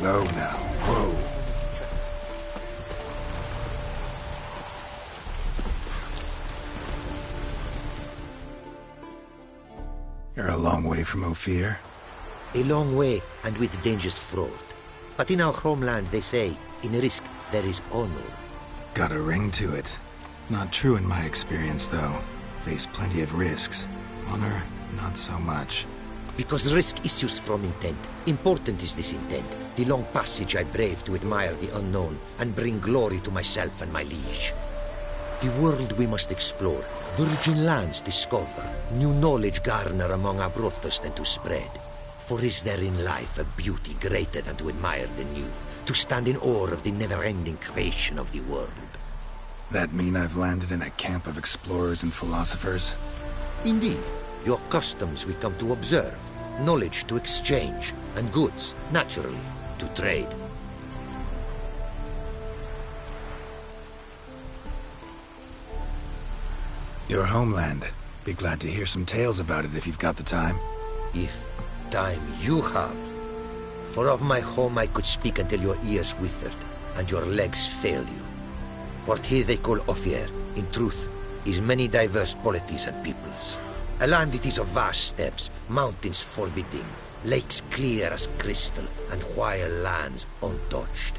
Slow now. Whoa. You're a long way from Ophir. A long way, and with dangers fraught. But in our homeland, they say, in risk there is honor. Got a ring to it. Not true in my experience, though. Face plenty of risks. Honor, not so much. Because risk issues from intent. Important is this intent. The long passage I brave to admire the unknown, and bring glory to myself and my liege. The world we must explore, virgin lands discover, new knowledge garner among our brothers than to spread. For is there in life a beauty greater than to admire the new, to stand in awe of the never-ending creation of the world? That mean I've landed in a camp of explorers and philosophers? Indeed. Your customs we come to observe, knowledge to exchange, and goods, naturally, to trade. Your homeland. Be glad to hear some tales about it if you've got the time. If time you have. For of my home I could speak until your ears withered, and your legs failed you. What here they call Ophir, in truth, is many diverse polities and peoples. A land it is of vast steppes, mountains forbidding, lakes clear as crystal, and wild lands untouched.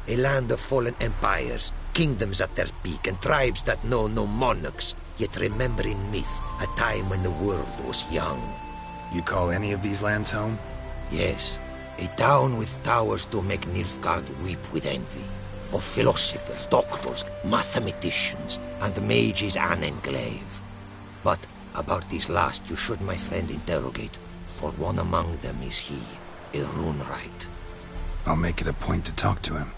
A land of fallen empires, kingdoms at their peak, and tribes that know no monarchs, yet remember in myth a time when the world was young. You call any of these lands home? Yes, a town with towers to make Nilfgaard weep with envy. Of philosophers, doctors, mathematicians, and mages an enclave. But about these last you should, my friend, interrogate, for one among them is he, a rune-wright. I'll make it a point to talk to him.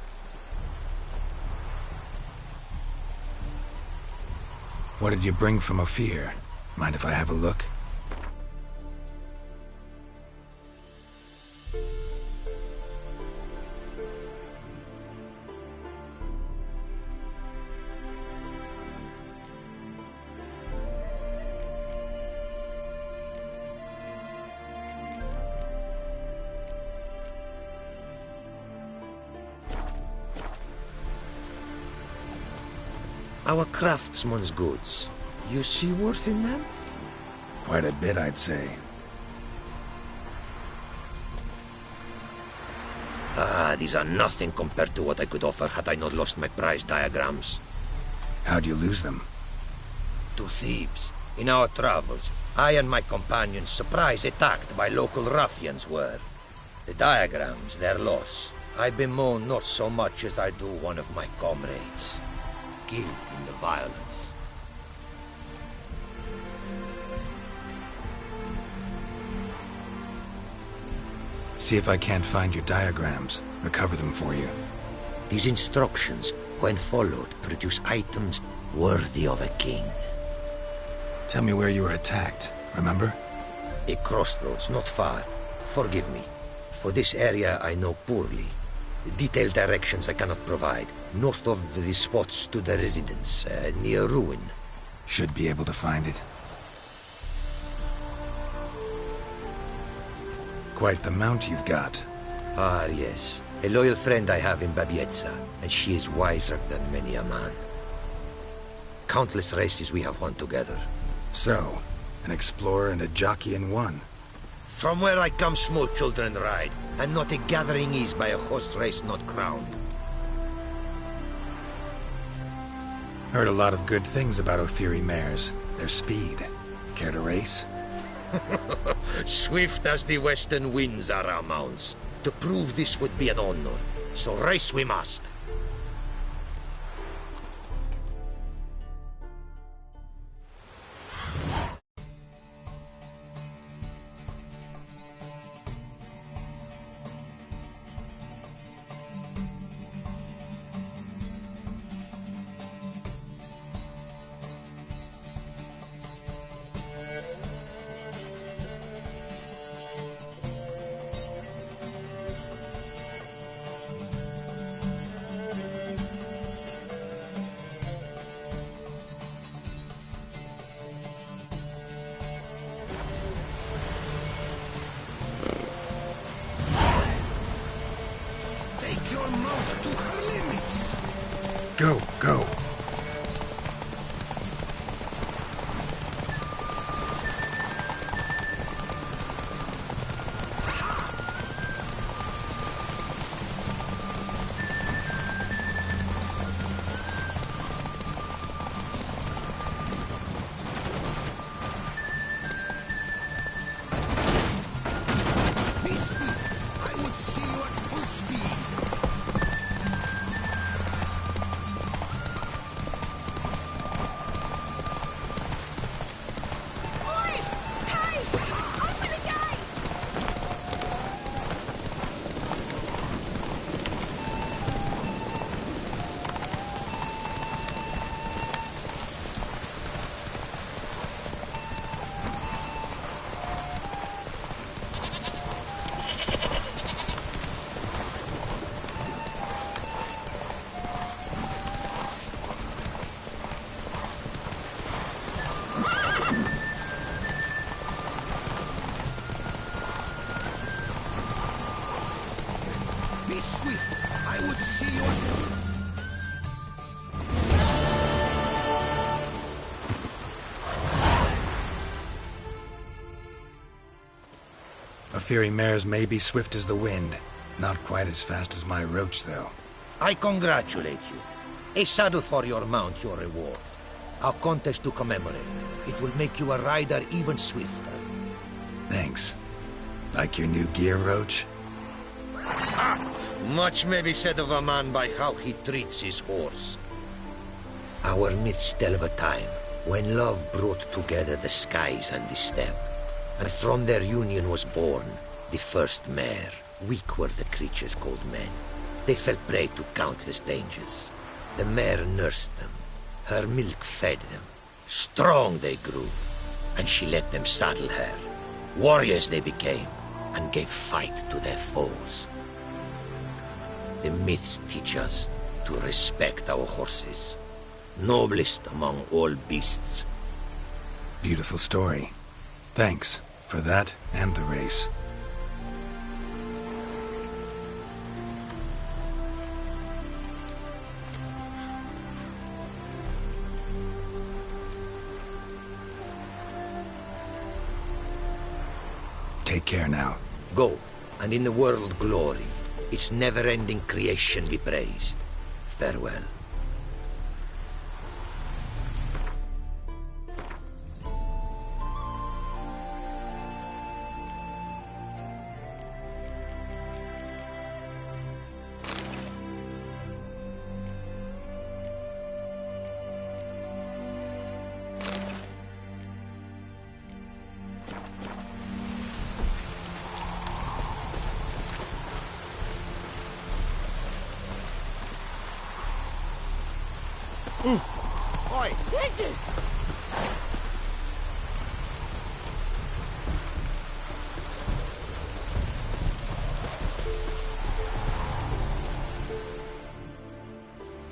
What did you bring from Ophir? Mind if I have a look? Our craftsman's goods. You see worth in them? Quite a bit, I'd say. These are nothing compared to what I could offer had I not lost my prize diagrams. How'd you lose them? To thieves. In our travels, I and my companions surprise attacked by local ruffians were. The diagrams, their loss. I bemoan not so much as I do one of my comrades. Killed in the violence. See if I can't find your diagrams. Recover them for you. These instructions, when followed, produce items worthy of a king. Tell me where you were attacked, remember? A crossroads, not far. Forgive me. For this area I know poorly. Detailed directions I cannot provide. North of the spot stood a residence, near ruin. Should be able to find it. Quite the mount you've got. Ah, yes. A loyal friend I have in Babietza, and she is wiser than many a man. Countless races we have won together. So, an explorer and a jockey in one. From where I come, small children ride, and not a gathering is by a horse race not crowned. Heard a lot of good things about Ophiri mares. Their speed. Care to race? Swift as the western winds are our mounts. To prove this would be an honor, so race we must. Go, go. Be swift. I would see your truth. A fiery mare's may be swift as the wind. Not quite as fast as my roach, though. I congratulate you. A saddle for your mount, your reward. A contest to commemorate. It will make you a rider even swifter. Thanks. Like your new gear, Roach? Much may be said of a man by how he treats his horse. Our midst tell of a time when love brought together the skies and the steppe, and from their union was born the first mare. Weak were the creatures called men. They fell prey to countless dangers. The mare nursed them. Her milk fed them. Strong they grew, and she let them saddle her. Warriors they became, and gave fight to their foes. The myths teach us to respect our horses, noblest among all beasts. Beautiful story. Thanks for that and the race. Take care now. Go, and in the world glory, its never-ending creation be praised. Farewell. Oi!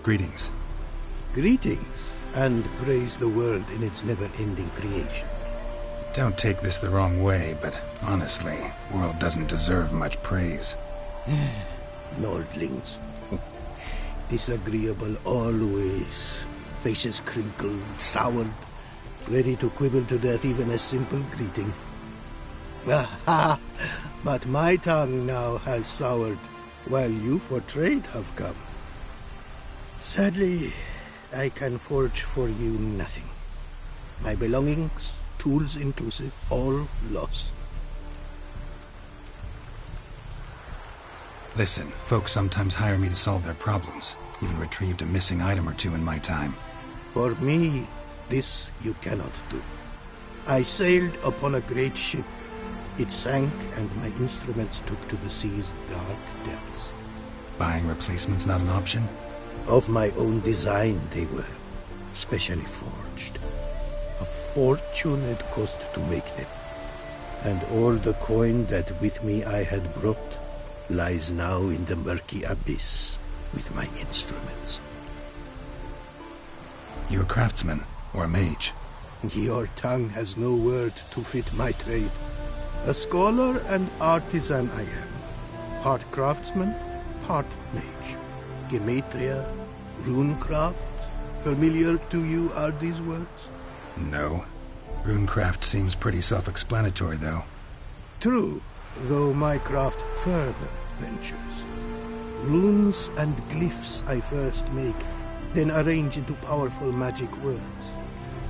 Greetings. Greetings, and praise the world in its never-ending creation. Don't take this the wrong way, but honestly, world doesn't deserve much praise. Nordlings. Disagreeable always. Faces crinkled, soured, ready to quibble to death even a simple greeting. Aha! But my tongue now has soured, while you for trade have come. Sadly, I can forge for you nothing. My belongings, tools inclusive, all lost. Listen, folks sometimes hire me to solve their problems. Even retrieved a missing item or two in my time. For me, this you cannot do. I sailed upon a great ship. It sank, and my instruments took to the sea's dark depths. Buying replacements not an option? Of my own design they were, specially forged. A fortune it cost to make them. And all the coin that with me I had brought lies now in the murky abyss with my instruments. You a craftsman, or a mage? Your tongue has no word to fit my trade. A scholar and artisan I am. Part craftsman, part mage. Gematria, Runecraft? Familiar to you are these words? No. Runecraft seems pretty self-explanatory, though. True, though my craft further ventures. Runes and glyphs I first make, then arrange into powerful magic words.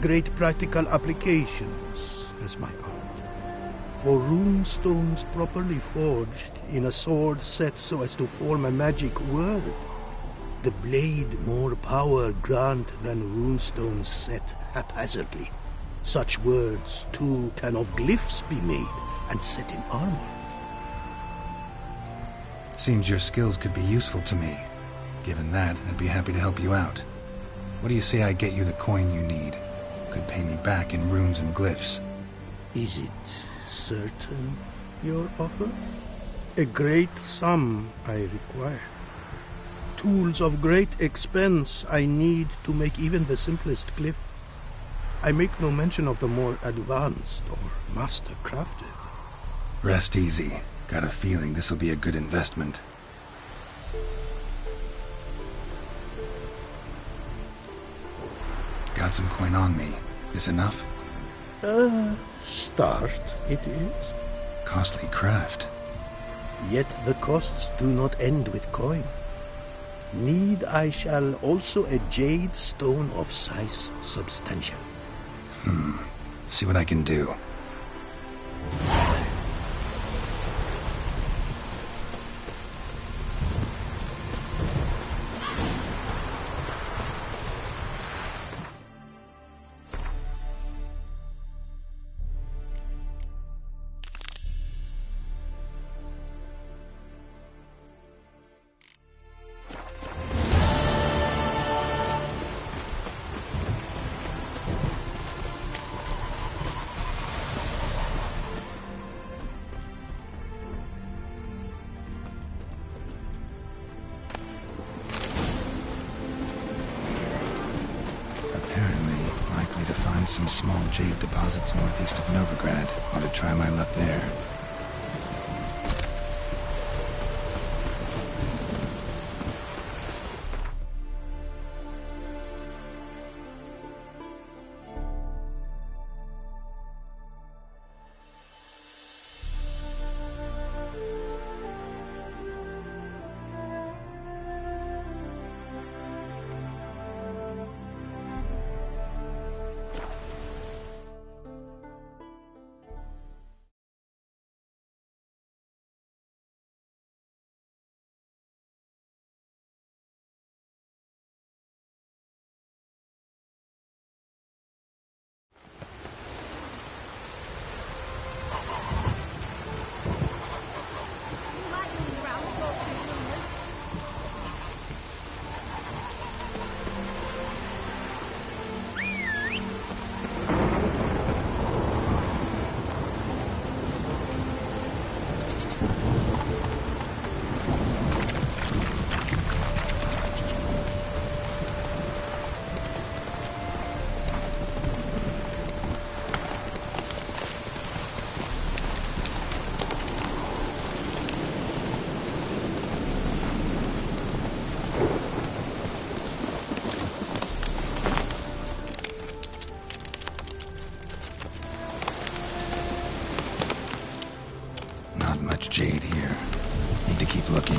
Great practical applications as my art. For rune stones properly forged in a sword set so as to form a magic word, the blade more power grant than runestones set haphazardly. Such words, too, can of glyphs be made and set in armor. Seems your skills could be useful to me. Given that, I'd be happy to help you out. What do you say I get you the coin you need? Could pay me back in runes and glyphs. Is it certain, your offer? A great sum I require. Tools of great expense I need to make even the simplest glyph. I make no mention of the more advanced or master-crafted. Rest easy. Got a feeling this'll be a good investment. Got some coin on me. This enough? Start it is. Costly craft. Yet the costs do not end with coin. Need I shall also a jade stone of size substantial. See what I can do. Some small jade deposits northeast of Novigrad. Ought to try my luck there. Jade here. Need to keep looking.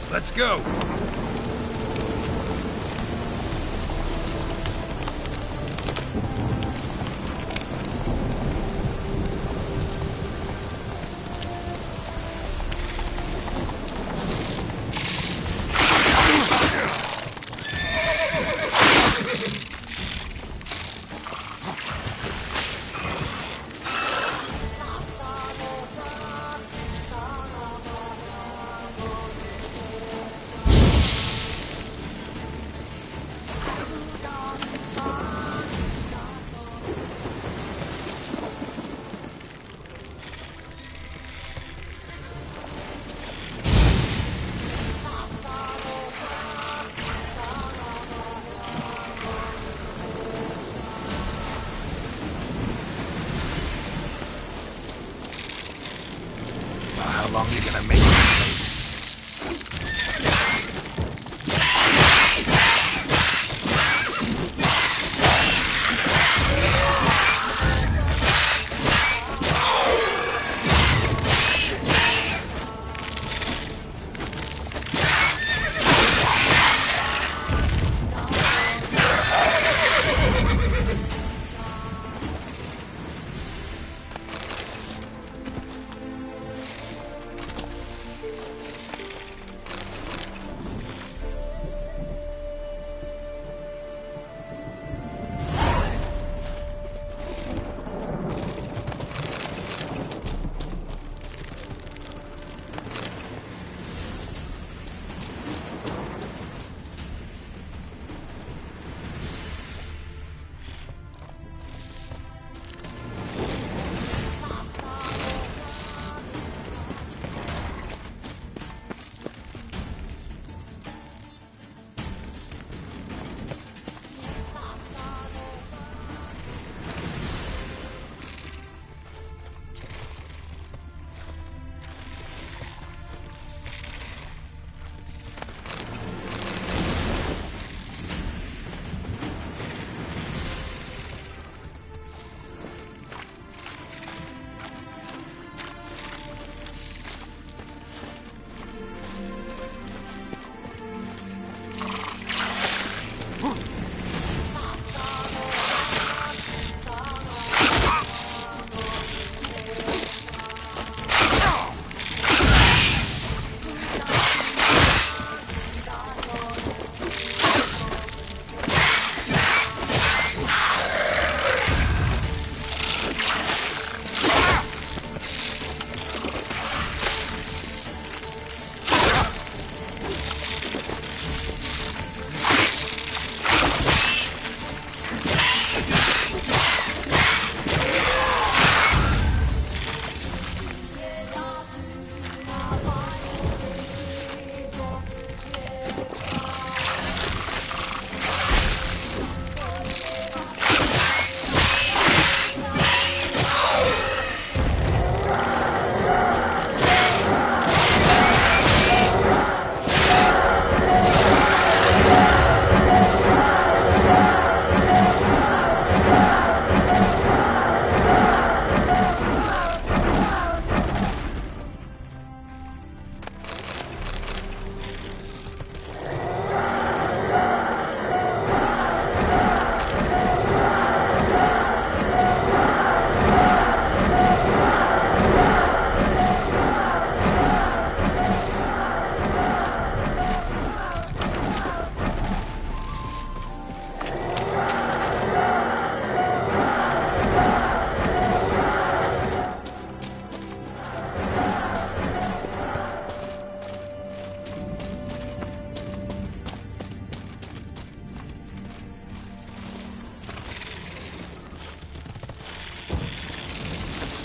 Let's go! how long you're gonna make it.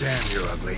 Damn, you're ugly.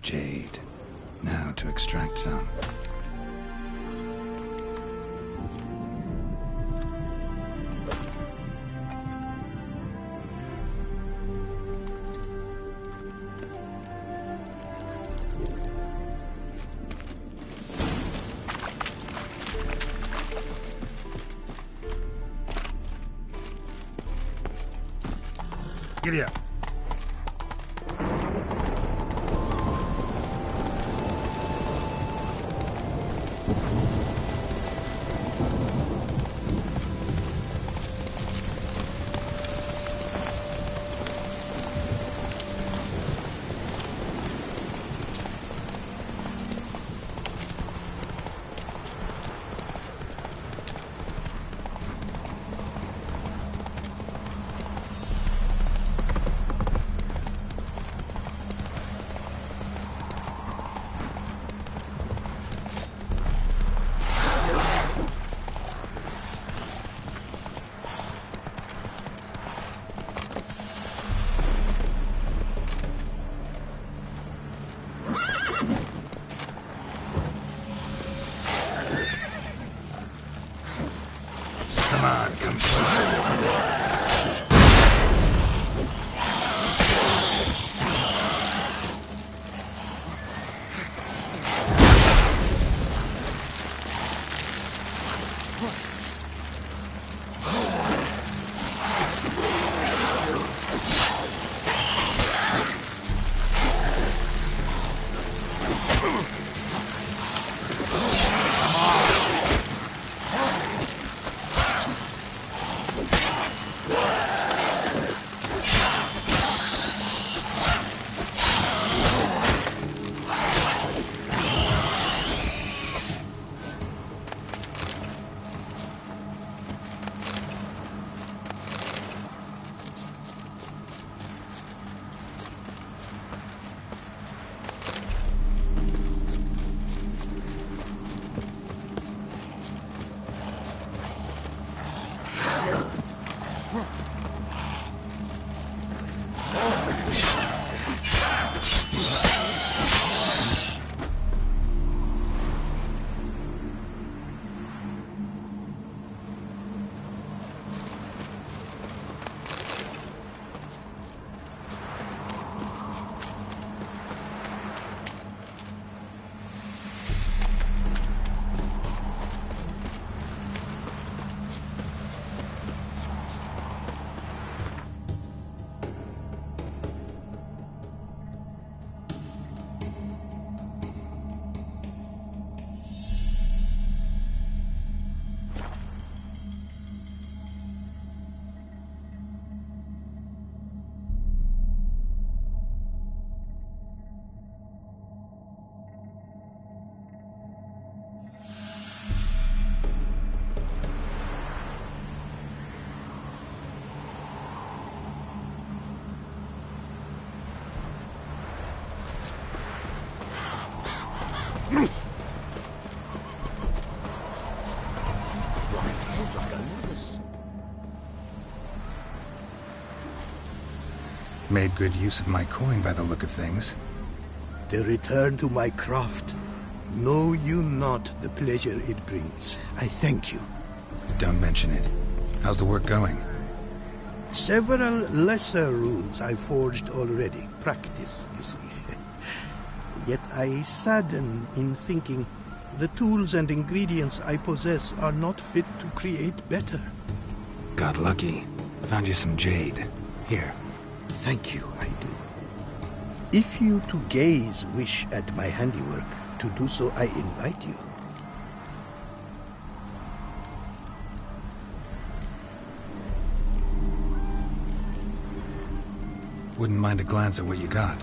Jade. Now to extract some. Giddy up. Come on, come closer. Made good use of my coin by the look of things. The return to my craft. Know you not the pleasure it brings. I thank you. Don't mention it. How's the work going? Several lesser runes I forged already. Practice, you see. Yet I sadden in thinking the tools and ingredients I possess are not fit to create better. Got lucky. Found you some jade. Here. Thank you, I do. If you to gaze wish at my handiwork, to do so I invite you. Wouldn't mind a glance at what you got.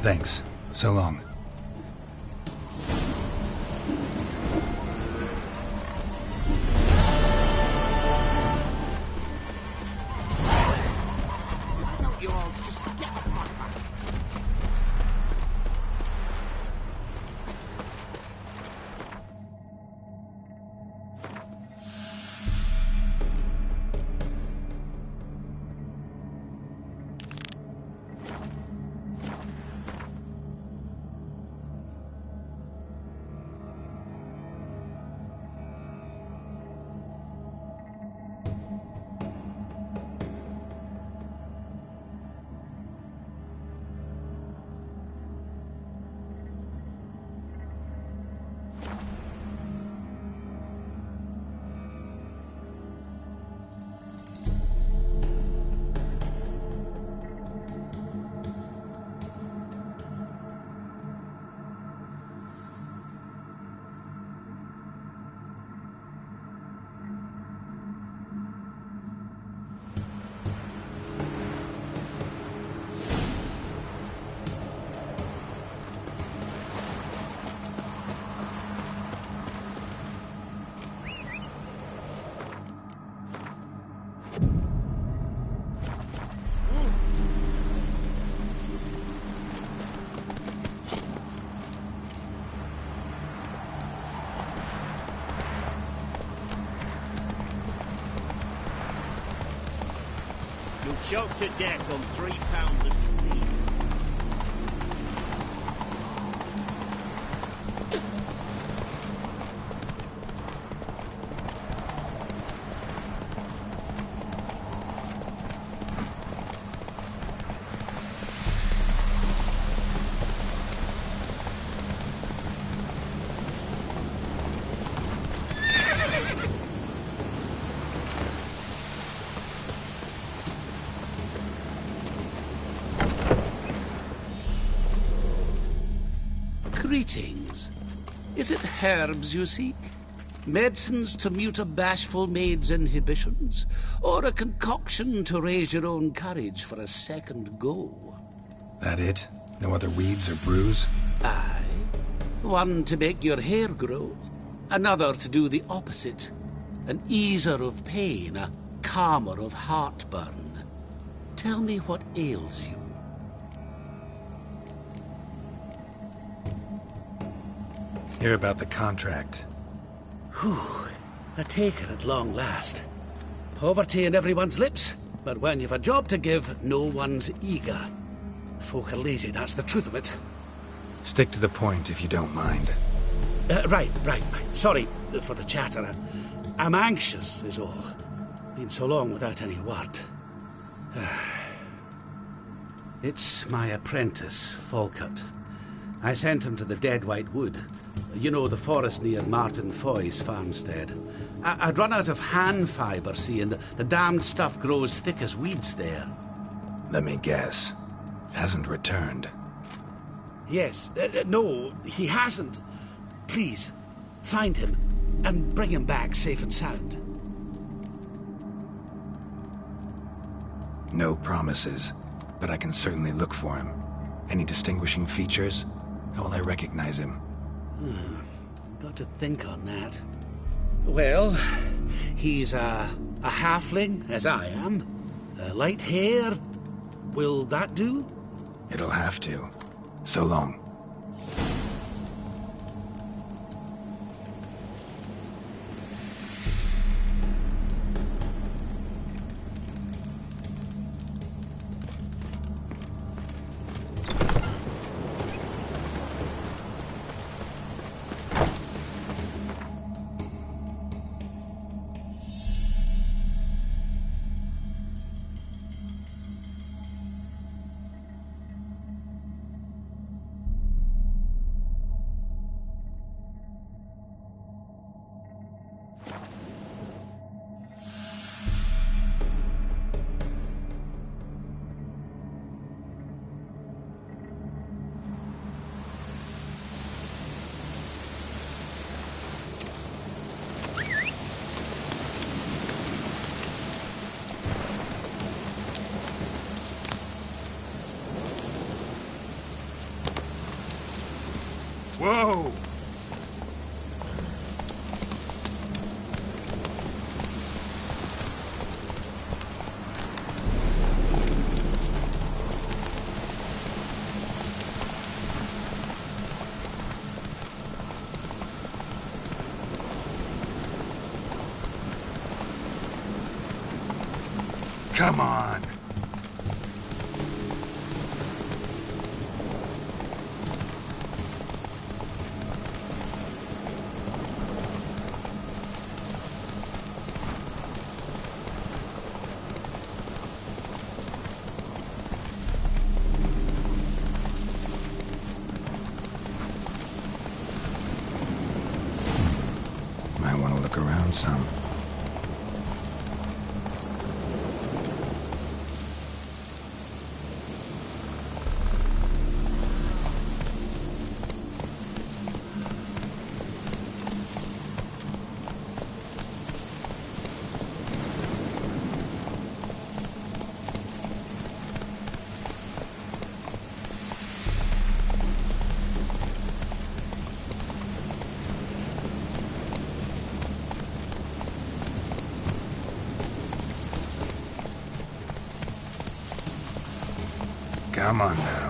Thanks. So long. Choked to death on 3 pounds of steam. Greetings. Is it herbs you seek? Medicines to mute a bashful maid's inhibitions? Or a concoction to raise your own courage for a second go? That it? No other weeds or brews? Aye. One to make your hair grow. Another to do the opposite. An easer of pain, a calmer of heartburn. Tell me what ails you. Hear about the contract. Whew. A taker at long last. Poverty in everyone's lips, but when you've a job to give, no one's eager. Folk are lazy, that's the truth of it. Stick to the point if you don't mind. Right. Sorry for the chatter. I'm anxious, is all. Been so long without any word. It's my apprentice, Falkert. I sent him to the Dead White Wood. You know, the forest near Martin Foy's farmstead. I'd run out of hand fibre, see, and the damned stuff grows thick as weeds there. Let me guess. Hasn't returned. Yes. No, he hasn't. Please, find him and bring him back safe and sound. No promises, but I can certainly look for him. Any distinguishing features? How will I recognize him? Got to think on that. Well, he's a halfling, as I am. Light hair. Will that do? It'll have to. So long. Come on. Might want to look around some. Come on now.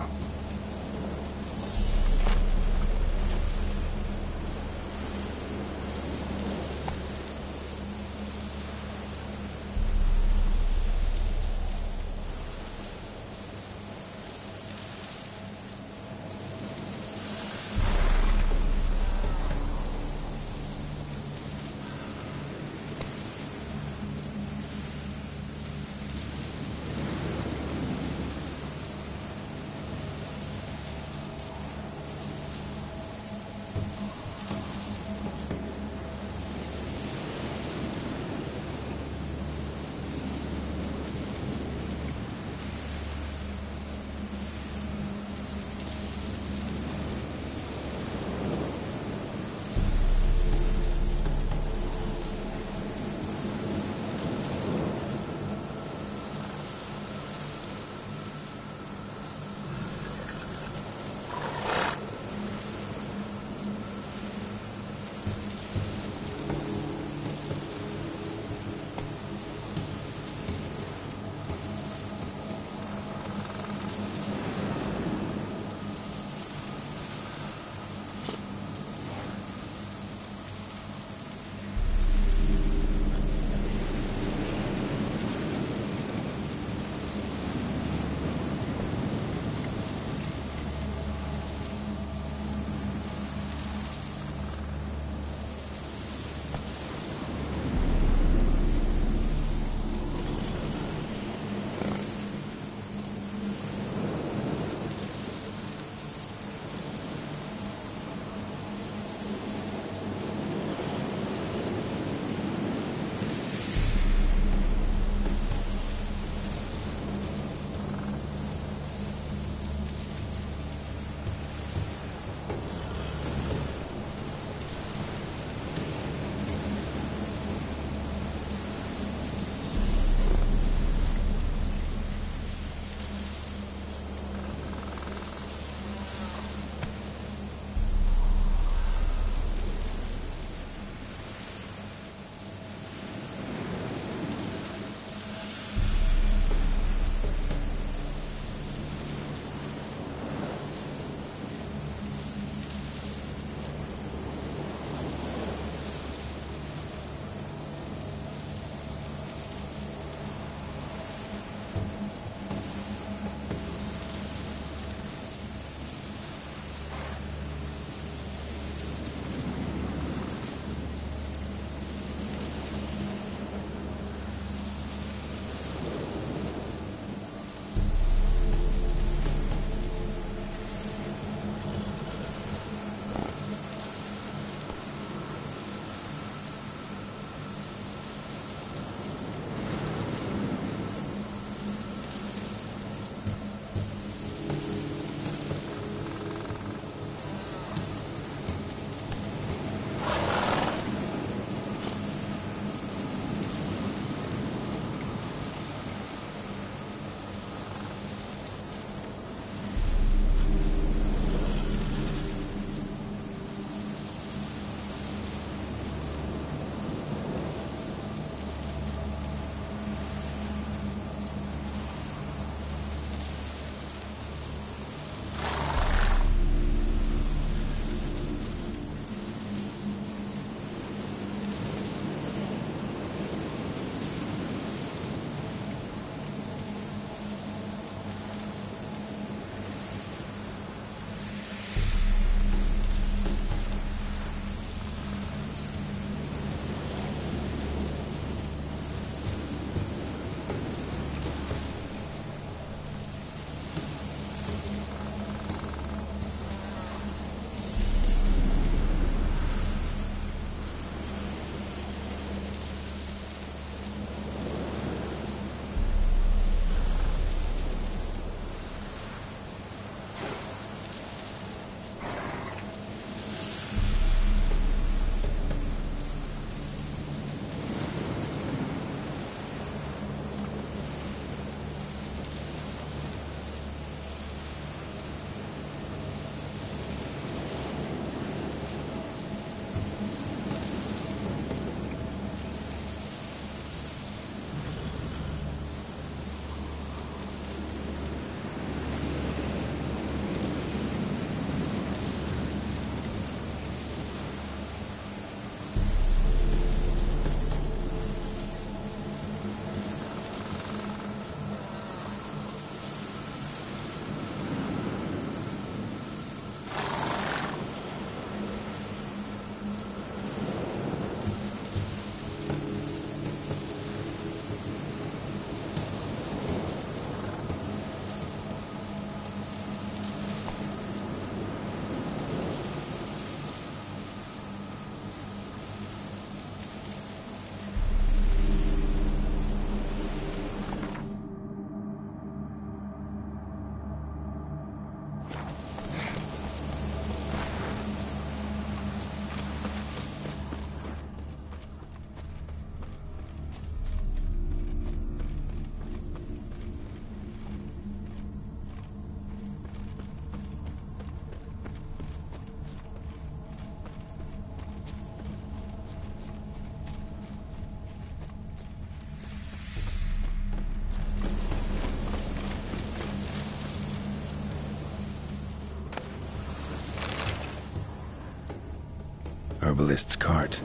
Herbalist's cart.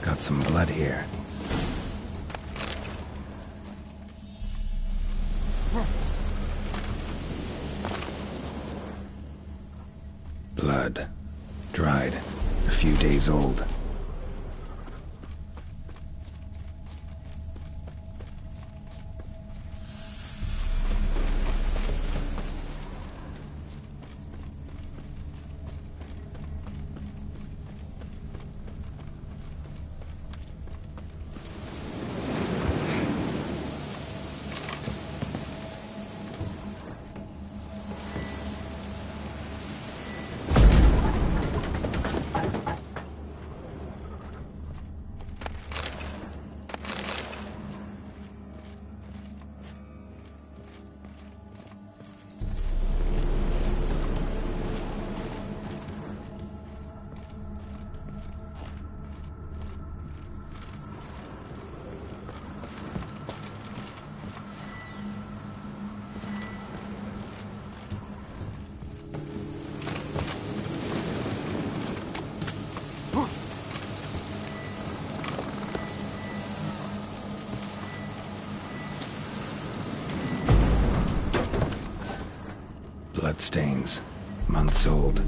Got some blood here. Blood. Dried. A few days old. Bloodstains. Months old.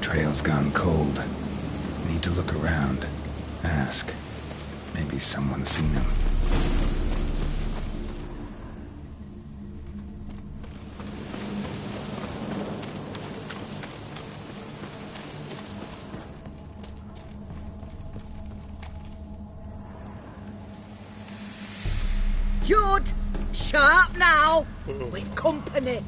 Trail's gone cold. Need to look around. Ask. Maybe someone's seen him. Jude! Sharp now! We've company.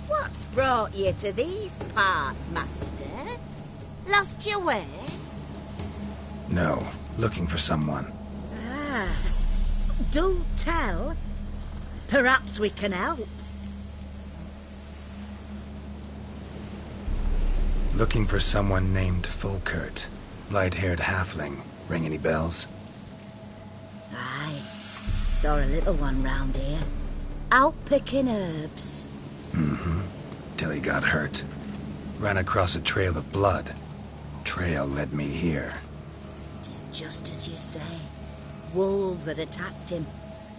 What's brought you to these parts, Master? Lost your way? No. Looking for someone. Ah. Do tell. Perhaps we can help. Looking for someone named Fulkert. Light-haired halfling. Ring any bells? Aye. Saw a little one round here. Out picking herbs. Mm-hmm. Till he got hurt. Ran across a trail of blood. Trail led me here. It is just as you say. Wolves had attacked him.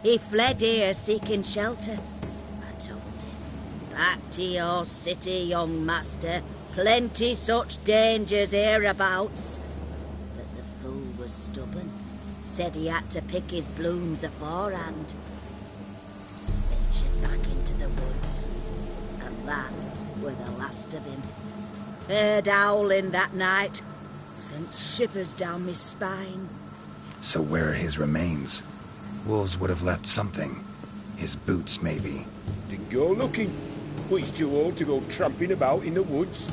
He fled here seeking shelter. I told him. Back to your city, young master. Plenty such dangers hereabouts. But the fool was stubborn. Said he had to pick his blooms aforehand. Ventured back into the woods. And that were the last of him. Heard howling that night. Sent shivers down my spine. So where are his remains? Wolves would have left something. His boots, maybe. Didn't go looking. But he's too old to go tramping about in the woods.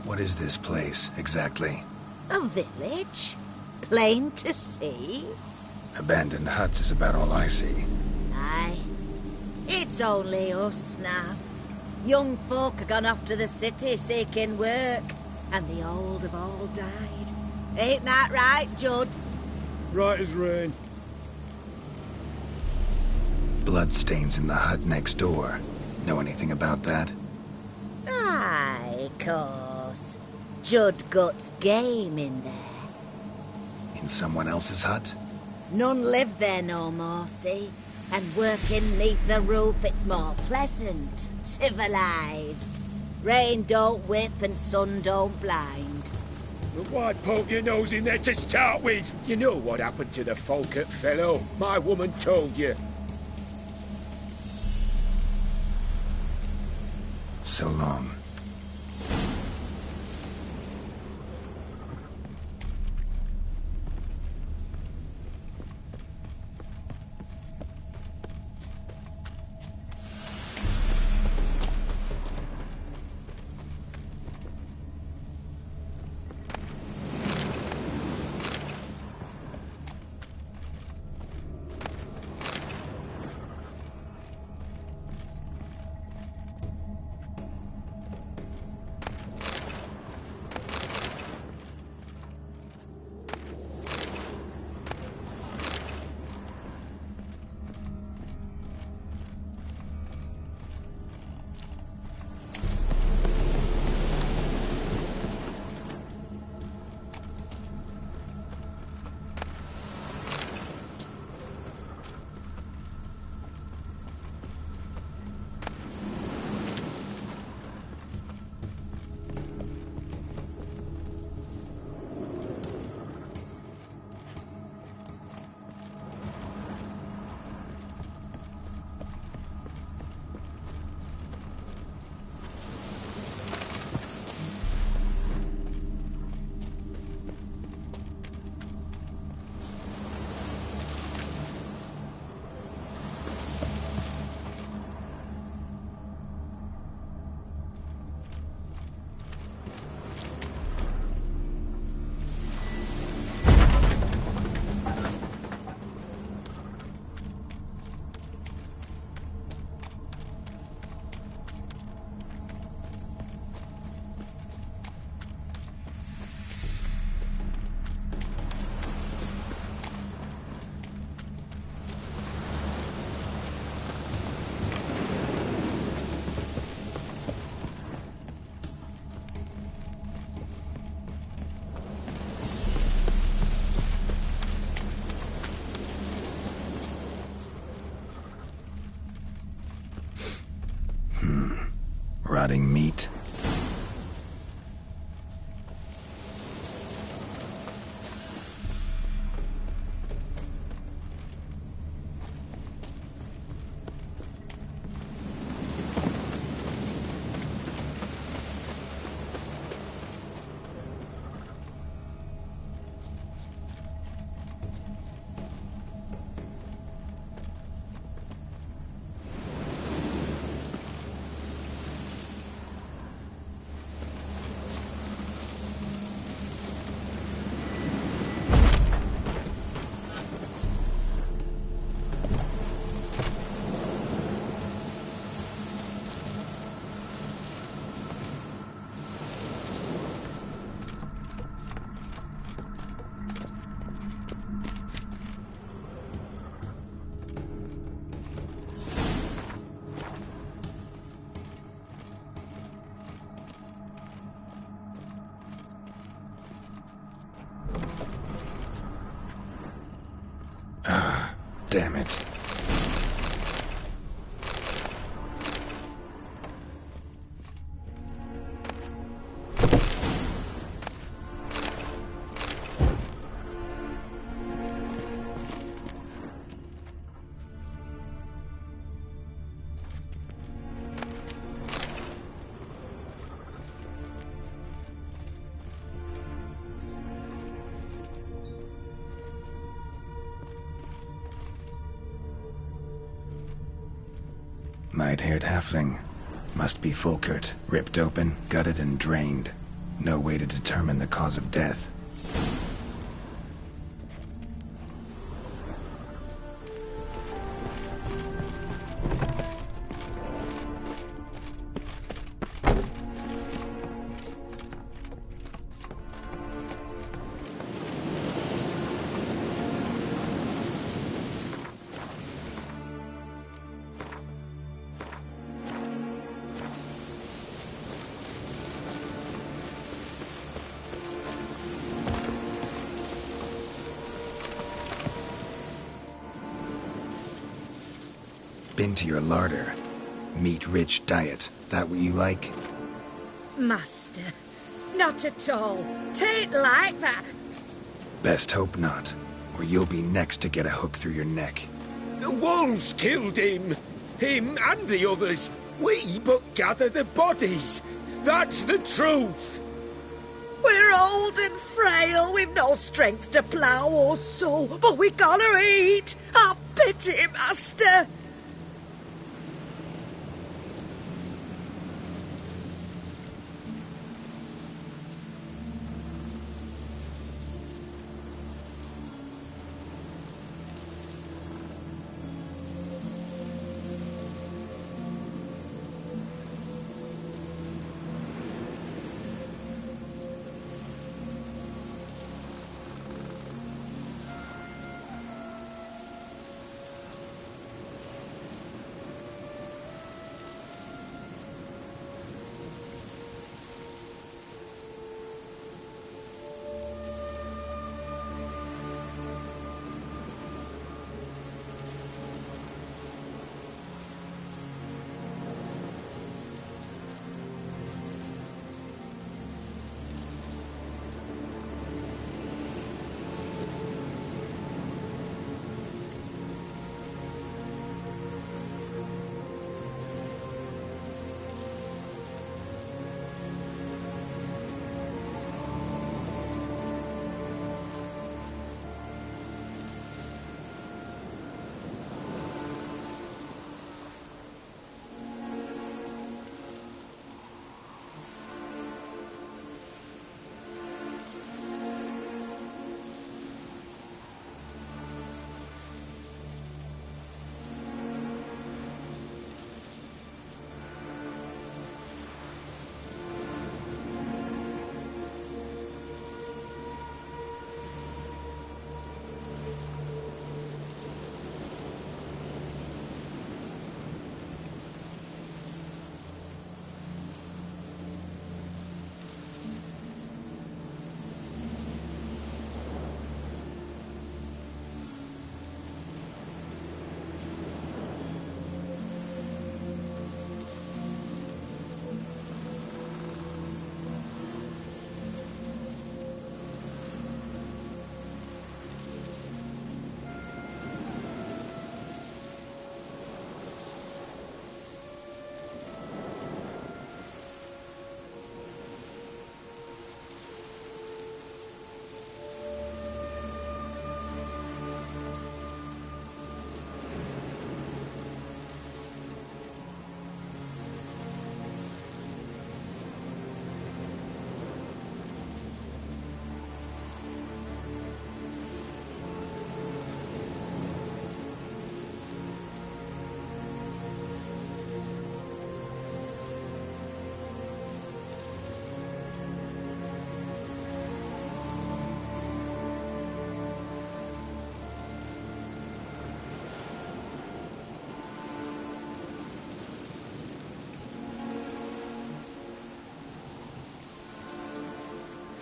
What is this place, exactly? A village? Plain to see? Abandoned huts is about all I see. Aye. It's only us now. Young folk have gone off to the city seeking work, and the old have all died. Ain't that right, Judd? Right as rain. Bloodstains in the hut next door. Know anything about that? Aye, course. Judd guts game in there. In someone else's hut? None live there no more, see? And working neath the roof, it's more pleasant, civilized. Rain don't whip and sun don't blind. But why'd poke your nose in there to start with? You know what happened to the Folkert fellow. My woman told you. So long. rotting meat. Damn it. Light-haired halfling. Must be Folkert. Ripped open, gutted, and drained. No way to determine the cause of death. Been to your larder. Meat-rich diet. That what you like? Master, not at all. Tain't like that. Best hope not, or you'll be next to get a hook through your neck. The wolves killed him. Him and the others. We but gather the bodies. That's the truth. We're old and frail, we've no strength to plough or sow, but we gotta eat. Have pity, master.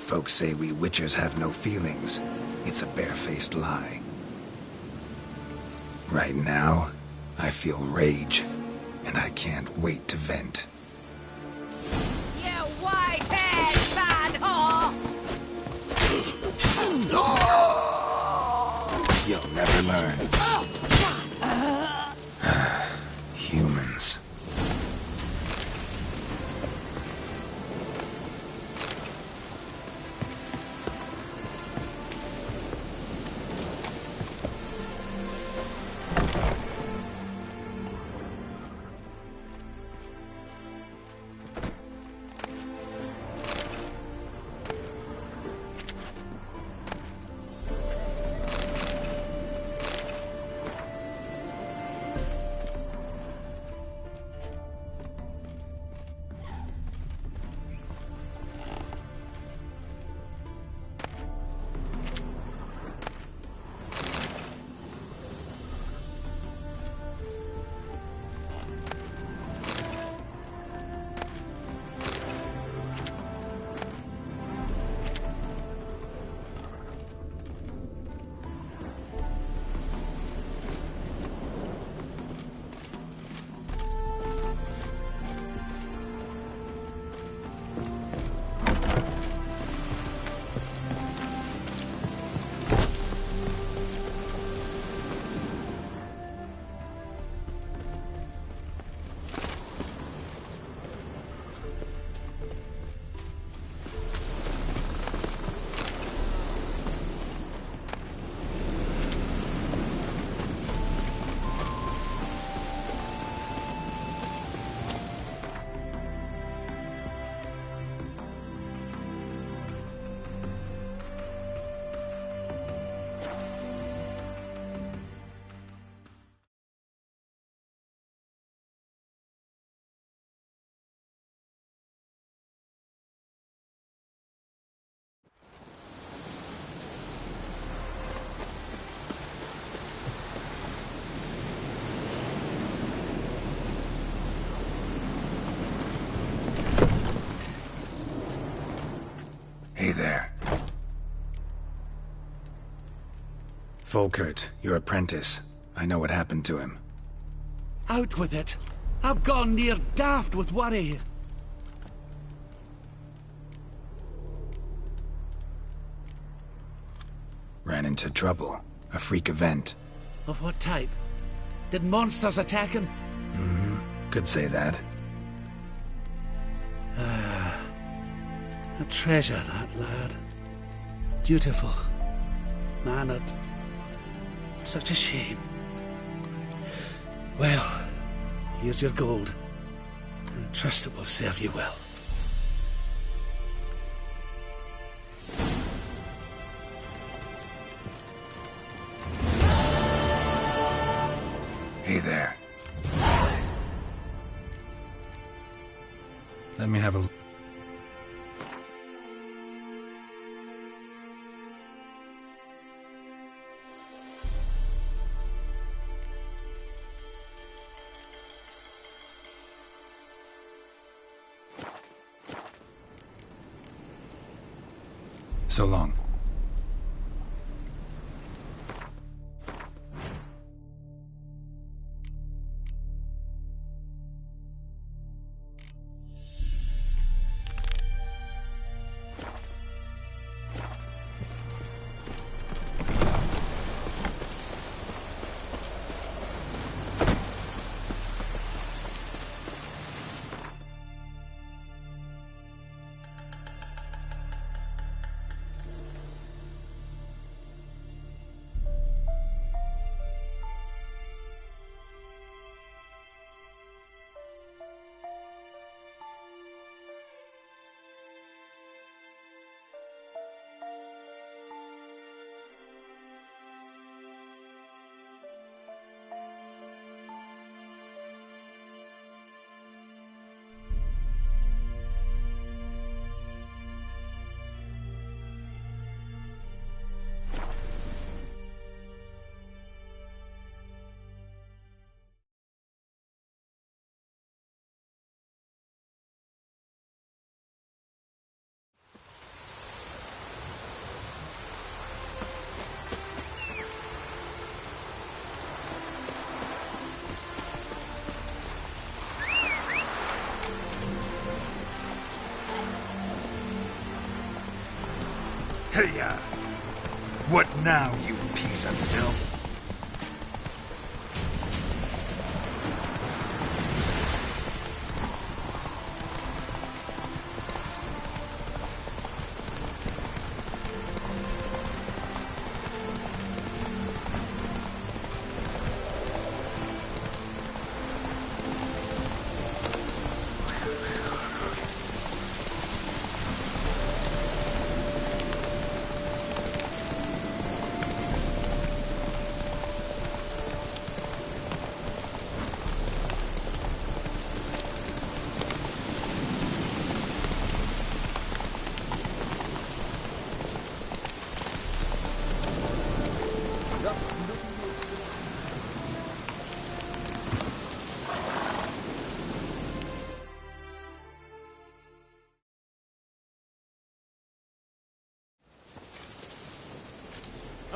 Folks say we Witchers have no feelings. It's a barefaced lie. Right now, I feel rage, and I can't wait to vent. You white-haired bad whore! You'll never learn. Humans. Hey there. Volkert, your apprentice. I know what happened to him. Out with it. I've gone near daft with worry. Ran into trouble. A freak event. Of what type? Did monsters attack him? Could say that. A treasure, that lad. Dutiful. Mannered. Such a shame. Well, here's your gold. I trust it will serve you well. Hey there. Let me have a... So long. Hey-ya! What now, you piece of filth?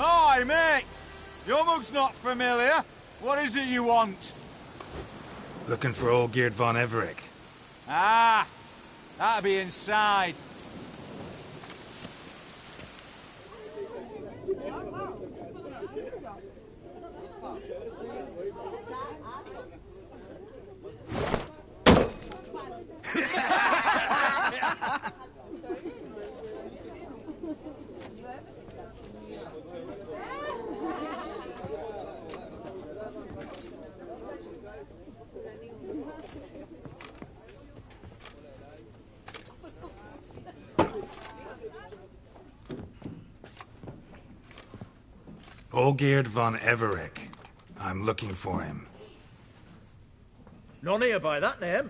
Hi, mate! Your mug's not familiar. What is it you want? Looking for Olgierd von Everec. Ah! That'll be inside. Olgierd von Everec. I'm looking for him. None here by that name.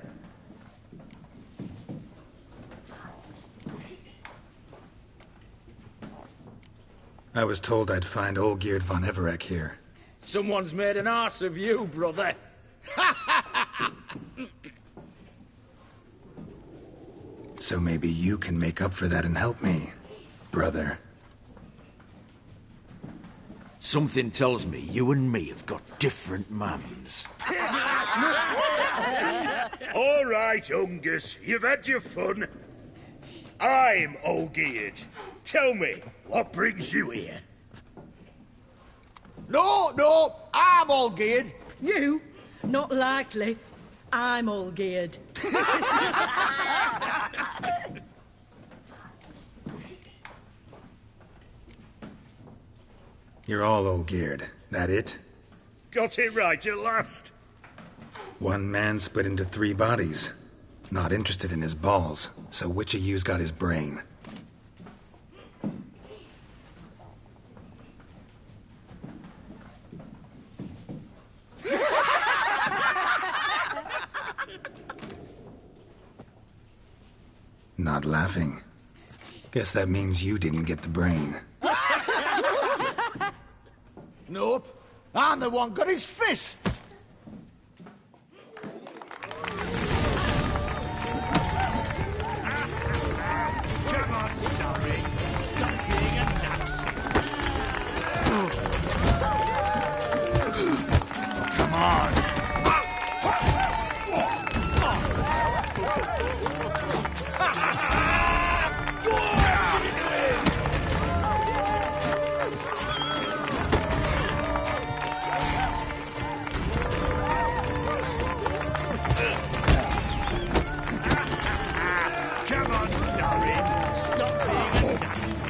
I was told I'd find Olgierd von Everec here. Someone's made an arse of you, brother. So maybe you can make up for that and help me, brother. Something tells me you and me have got different mums. All right, Ungus, you've had your fun. I'm Olgierd. Tell me, what brings you here? No, I'm Olgierd. You? Not likely. I'm all geared. You're all Olgierd. That it? Got it right at last. One man split into 3 bodies. Not interested in his balls, so which of you's got his brain? Not laughing. Guess that means you didn't get the brain. Nope. I'm the one got his fists. Come on, sorry. Stop being a Nazi. Oh, come on. Come on, sorry. Stop being a Nazi.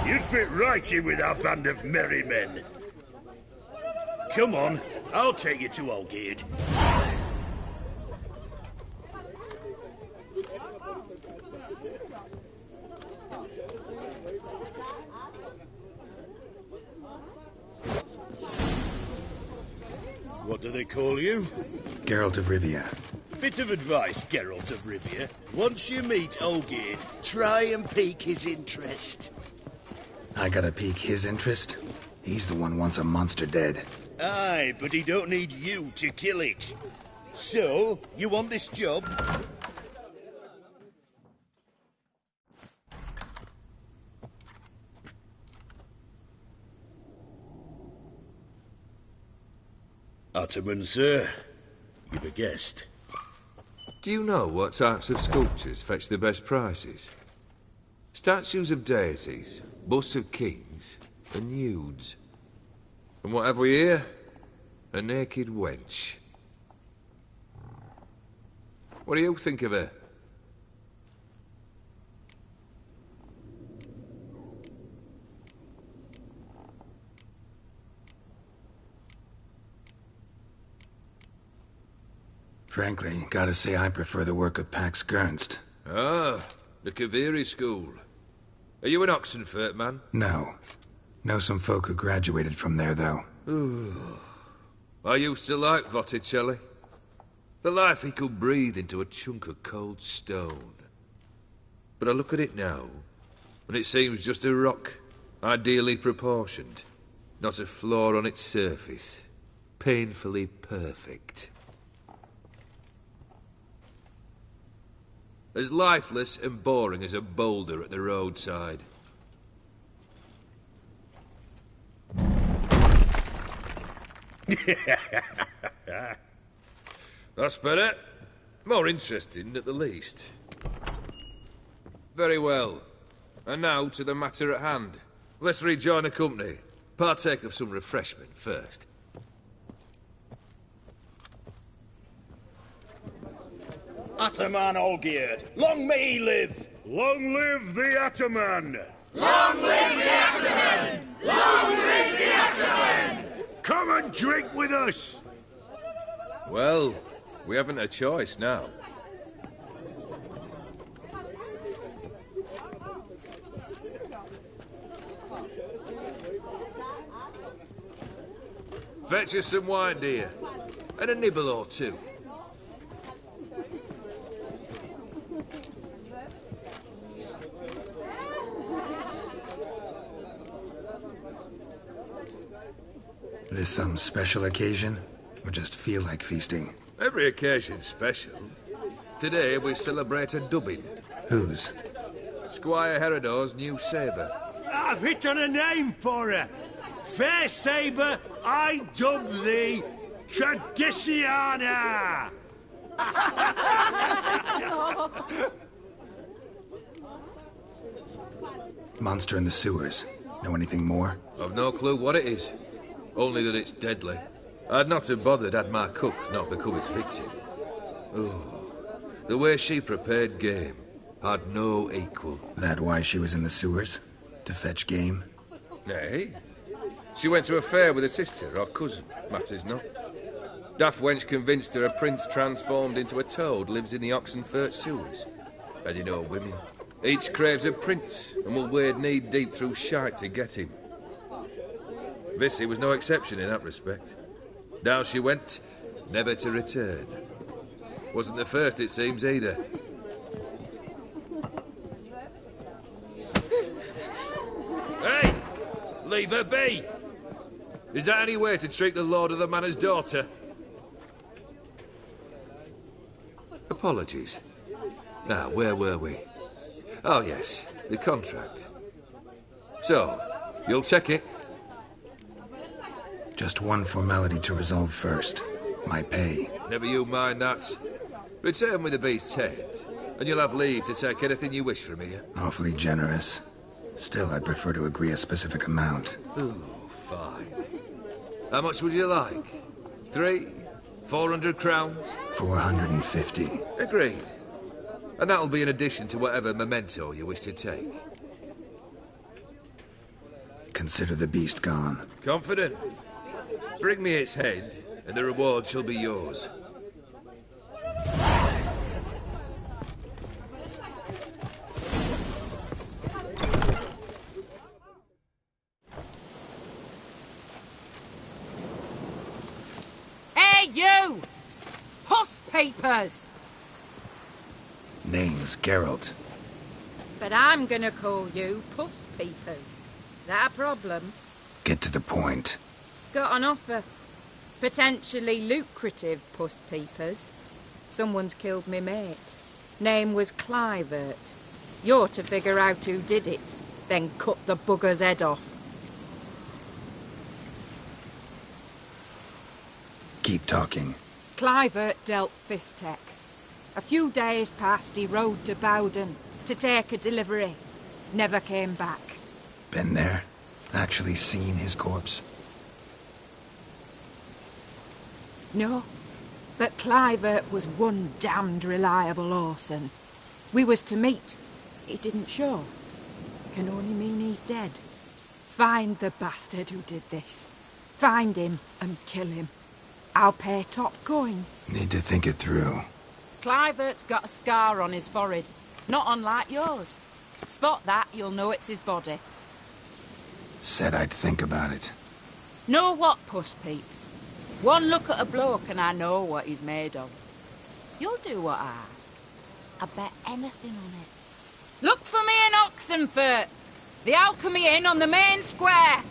You'd fit right in with our band of merry men. Come on, I'll take you to Olgierd. What do they call you? Geralt of Rivia. Bit of advice, Geralt of Rivia. Once you meet Olgierd, try and pique his interest. I gotta pique his interest? He's the one wants a monster dead. Aye, but he don't need you to kill it. So, you want this job? Ottoman, sir. You've a guest. Do you know what types of sculptures fetch the best prices? Statues of deities, busts of kings, and nudes. And what have we here? A naked wench. What do you think of her? Frankly, gotta say I prefer the work of Pax Gernst. Ah, the Kaviri school. Are you an Oxenfurt man? No. Know some folk who graduated from there, though. I used to like Botticelli. The life he could breathe into a chunk of cold stone. But I look at it now, and it seems just a rock, ideally proportioned. Not a flaw on its surface. Painfully perfect. As lifeless and boring as a boulder at the roadside. That's better. More interesting, at the least. Very well. And now to the matter at hand. Let's rejoin the company. Partake of some refreshment first. Ataman Olgierd, long may he live! Long live the Ataman! Long live the Ataman! Long live the Ataman! Come and drink with us! Well, we haven't a choice now. Fetch us some wine, dear. And a nibble or two. This some special occasion? Or just feel like feasting? Every occasion's special. Today we celebrate a dubbing. Whose? Squire Herodor's new sabre. I've hit on a name for her. Fair sabre, I dub thee Tradiciana! Monster in the sewers. Know anything more? I've no clue what it is. Only that it's deadly. I'd not have bothered had my cook not become its victim. Oh, the way she prepared game had no equal. That why she was in the sewers? To fetch game? Nay. She went to a fair with a sister or cousin, matters not. Daft wench convinced her a prince transformed into a toad lives in the Oxenfurt sewers. And you know women. Each craves a prince and will wade knee-deep through shite to get him. Vissy was no exception in that respect. Down she went, never to return. Wasn't the first, it seems, either. Hey! Leave her be! Is that any way to treat the lord of the manor's daughter? Apologies. Now, where were we? Oh, yes, the contract. So, you'll check it? Just one formality to resolve first. My pay. Never you mind that. Return with the beast's head, and you'll have leave to take anything you wish from here. Awfully generous. Still, I'd prefer to agree a specific amount. Ooh, fine. How much would you like? 400 crowns? 450. Agreed. And that'll be in addition to whatever memento you wish to take. consider the beast gone. Confident? Bring me its head, and the reward shall be yours. Hey, you! Puss papers! Name's Geralt. But I'm gonna call you Puss Peepers. That a problem? Get to the point. Got an offer. Potentially lucrative Puss Peepers. Someone's killed me mate. Name was Clivert. You're to figure out who did it, then cut the bugger's head off. Keep talking. Clivert dealt Fistech. A few days past he rode to Bowden to take a delivery. Never came back. Been there? Actually seen his corpse? No, but Clivert was one damned reliable horseman. We was to meet. He didn't show. Can only mean he's dead. Find the bastard who did this. Find him and kill him. I'll pay top coin. Need to think it through. Clivert's got a scar on his forehead, not unlike yours. Spot that, you'll know it's his body. Said I'd think about it. Know what, Puss Peeps? One look at a bloke and I know what he's made of. You'll do what I ask. I bet anything on it. Look for me in Oxenfurt! The Alchemy Inn on the main square!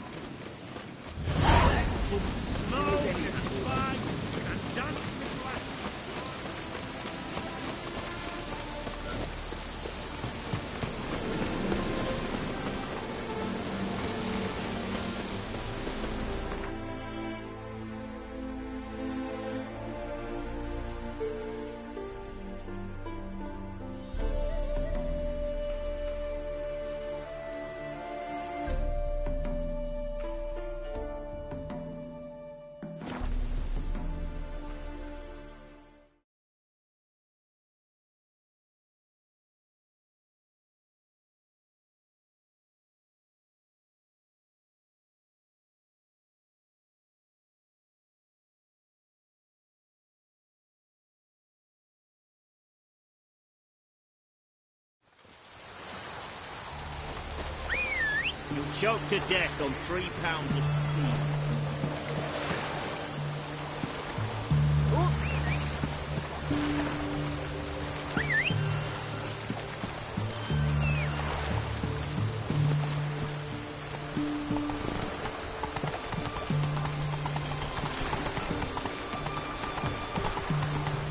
You'll choke to death on 3 pounds of steel.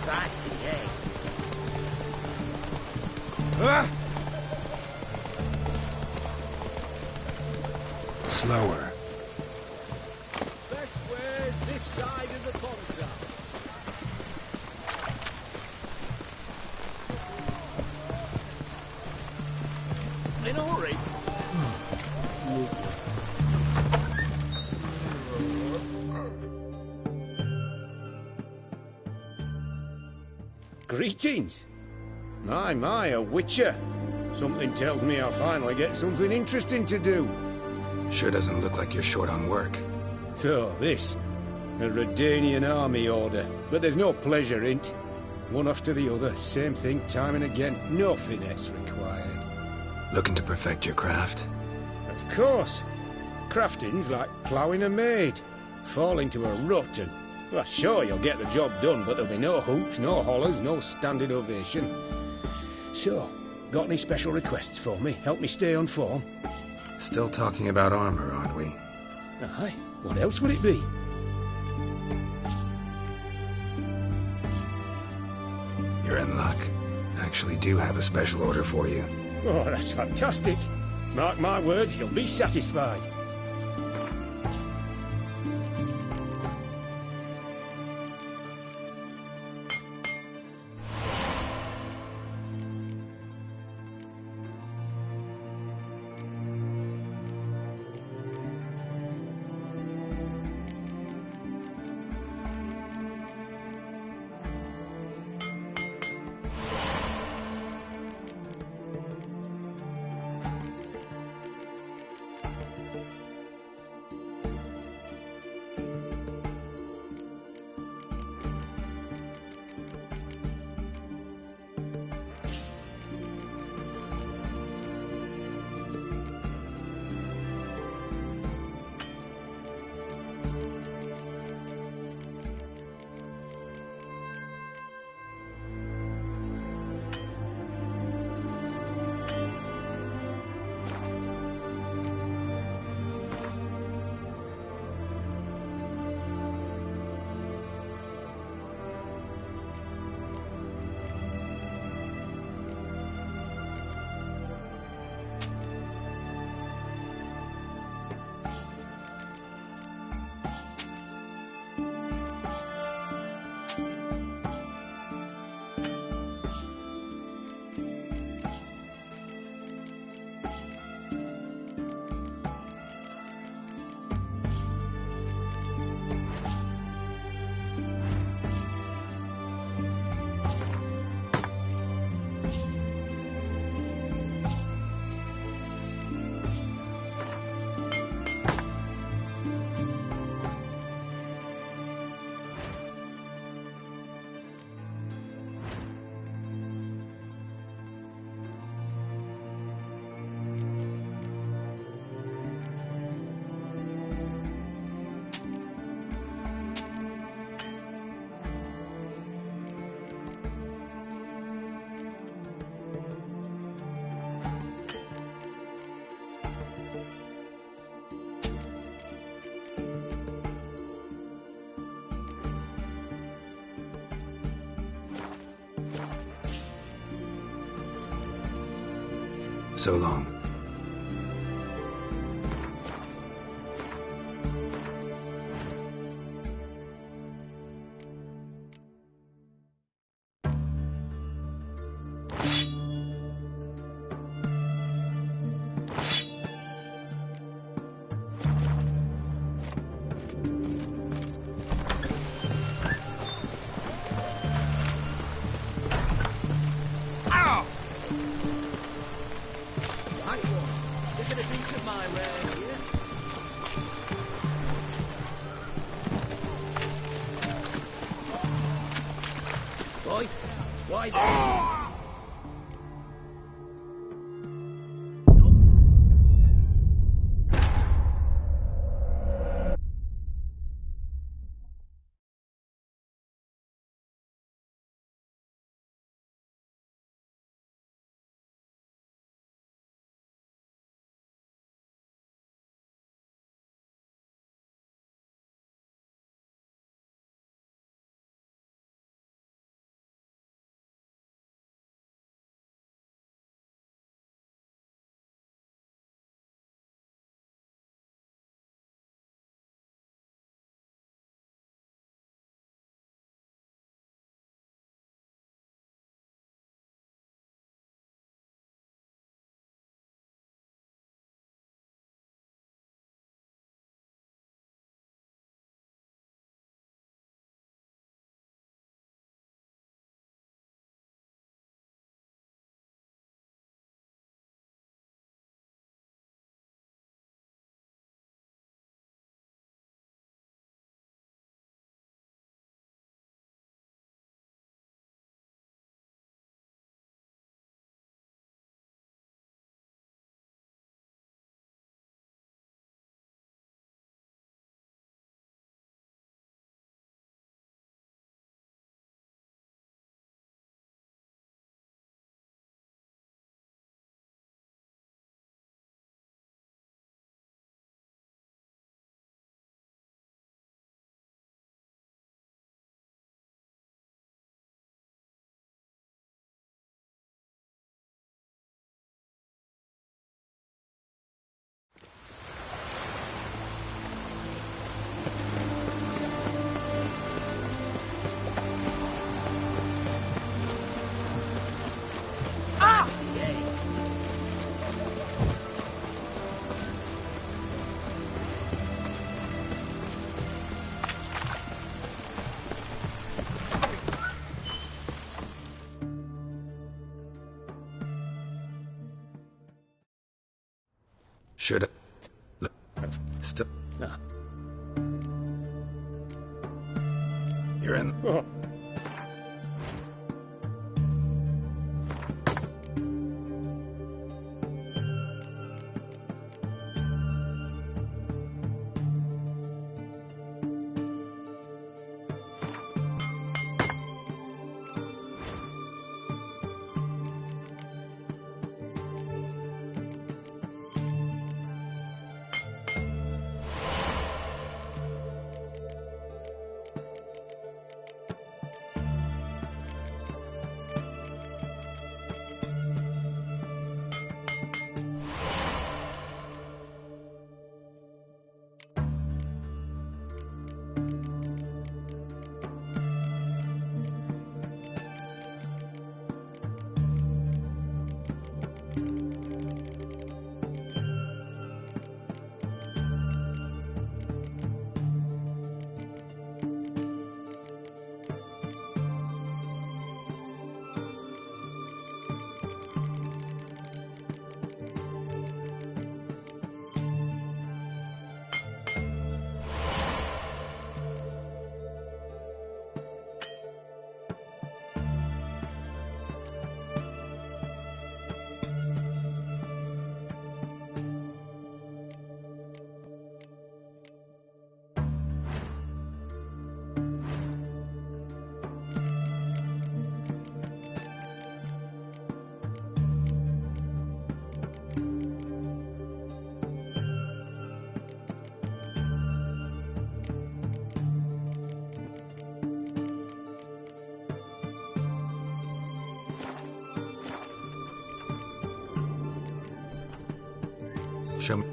Feisty, eh? Slower. Best way's this side of the ponton. In a hurry. Greetings. My, a witcher. Something tells me I'll finally get something interesting to do. Sure doesn't look like you're short on work. So, this. A Redanian army order. But there's no pleasure in it. One after the other, same thing time and again. No finesse required. Looking to perfect your craft? Of course. Crafting's like ploughing a maid. Fall into a rut and... Well, sure, you'll get the job done, but there'll be no hoops, no hollers, no standing ovation. So, got any special requests for me? Help me stay on form? Still talking about armor, aren't we? Aye. What else would it be? You're in luck. Actually do have a special order for you. Oh, that's fantastic. Mark my words, you'll be satisfied. so long. Should have still. You're in. Oh. Show me.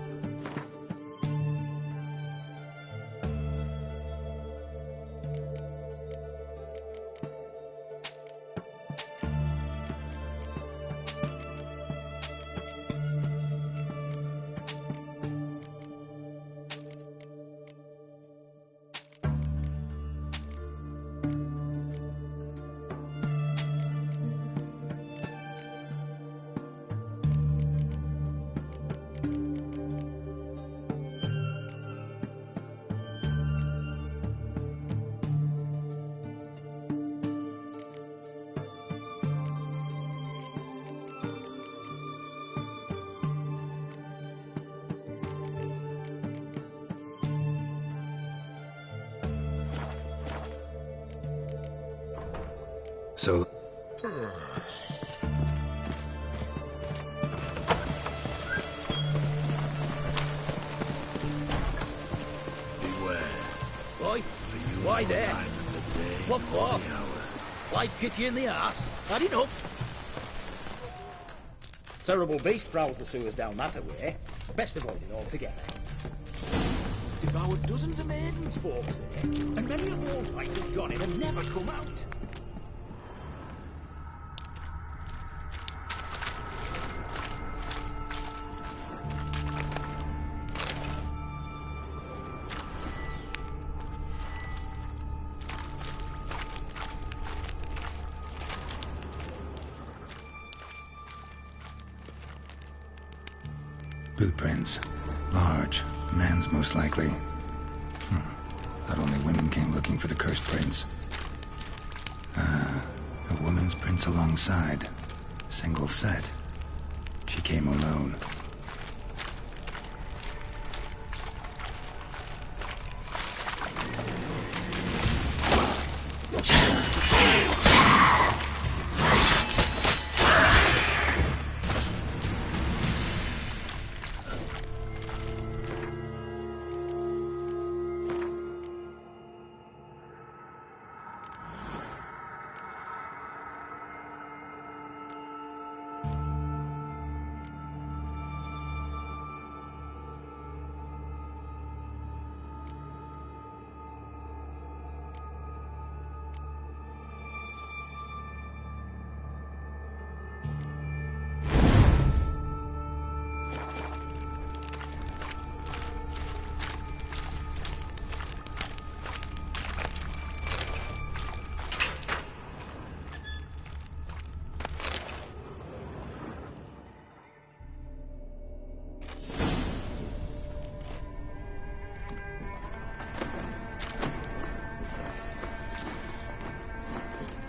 So... Beware. Boy, why there? What for? Life kick you in the arse? Had enough? Terrible beast prowls the sewers down that way. Best avoid it altogether. Devoured dozens of maidens, folks say, and many a war fight has gone in and never come out. Boot prints. Large. Man's most likely. Thought only women came looking for the cursed prints. A woman's prints alongside. Single set. She came alone.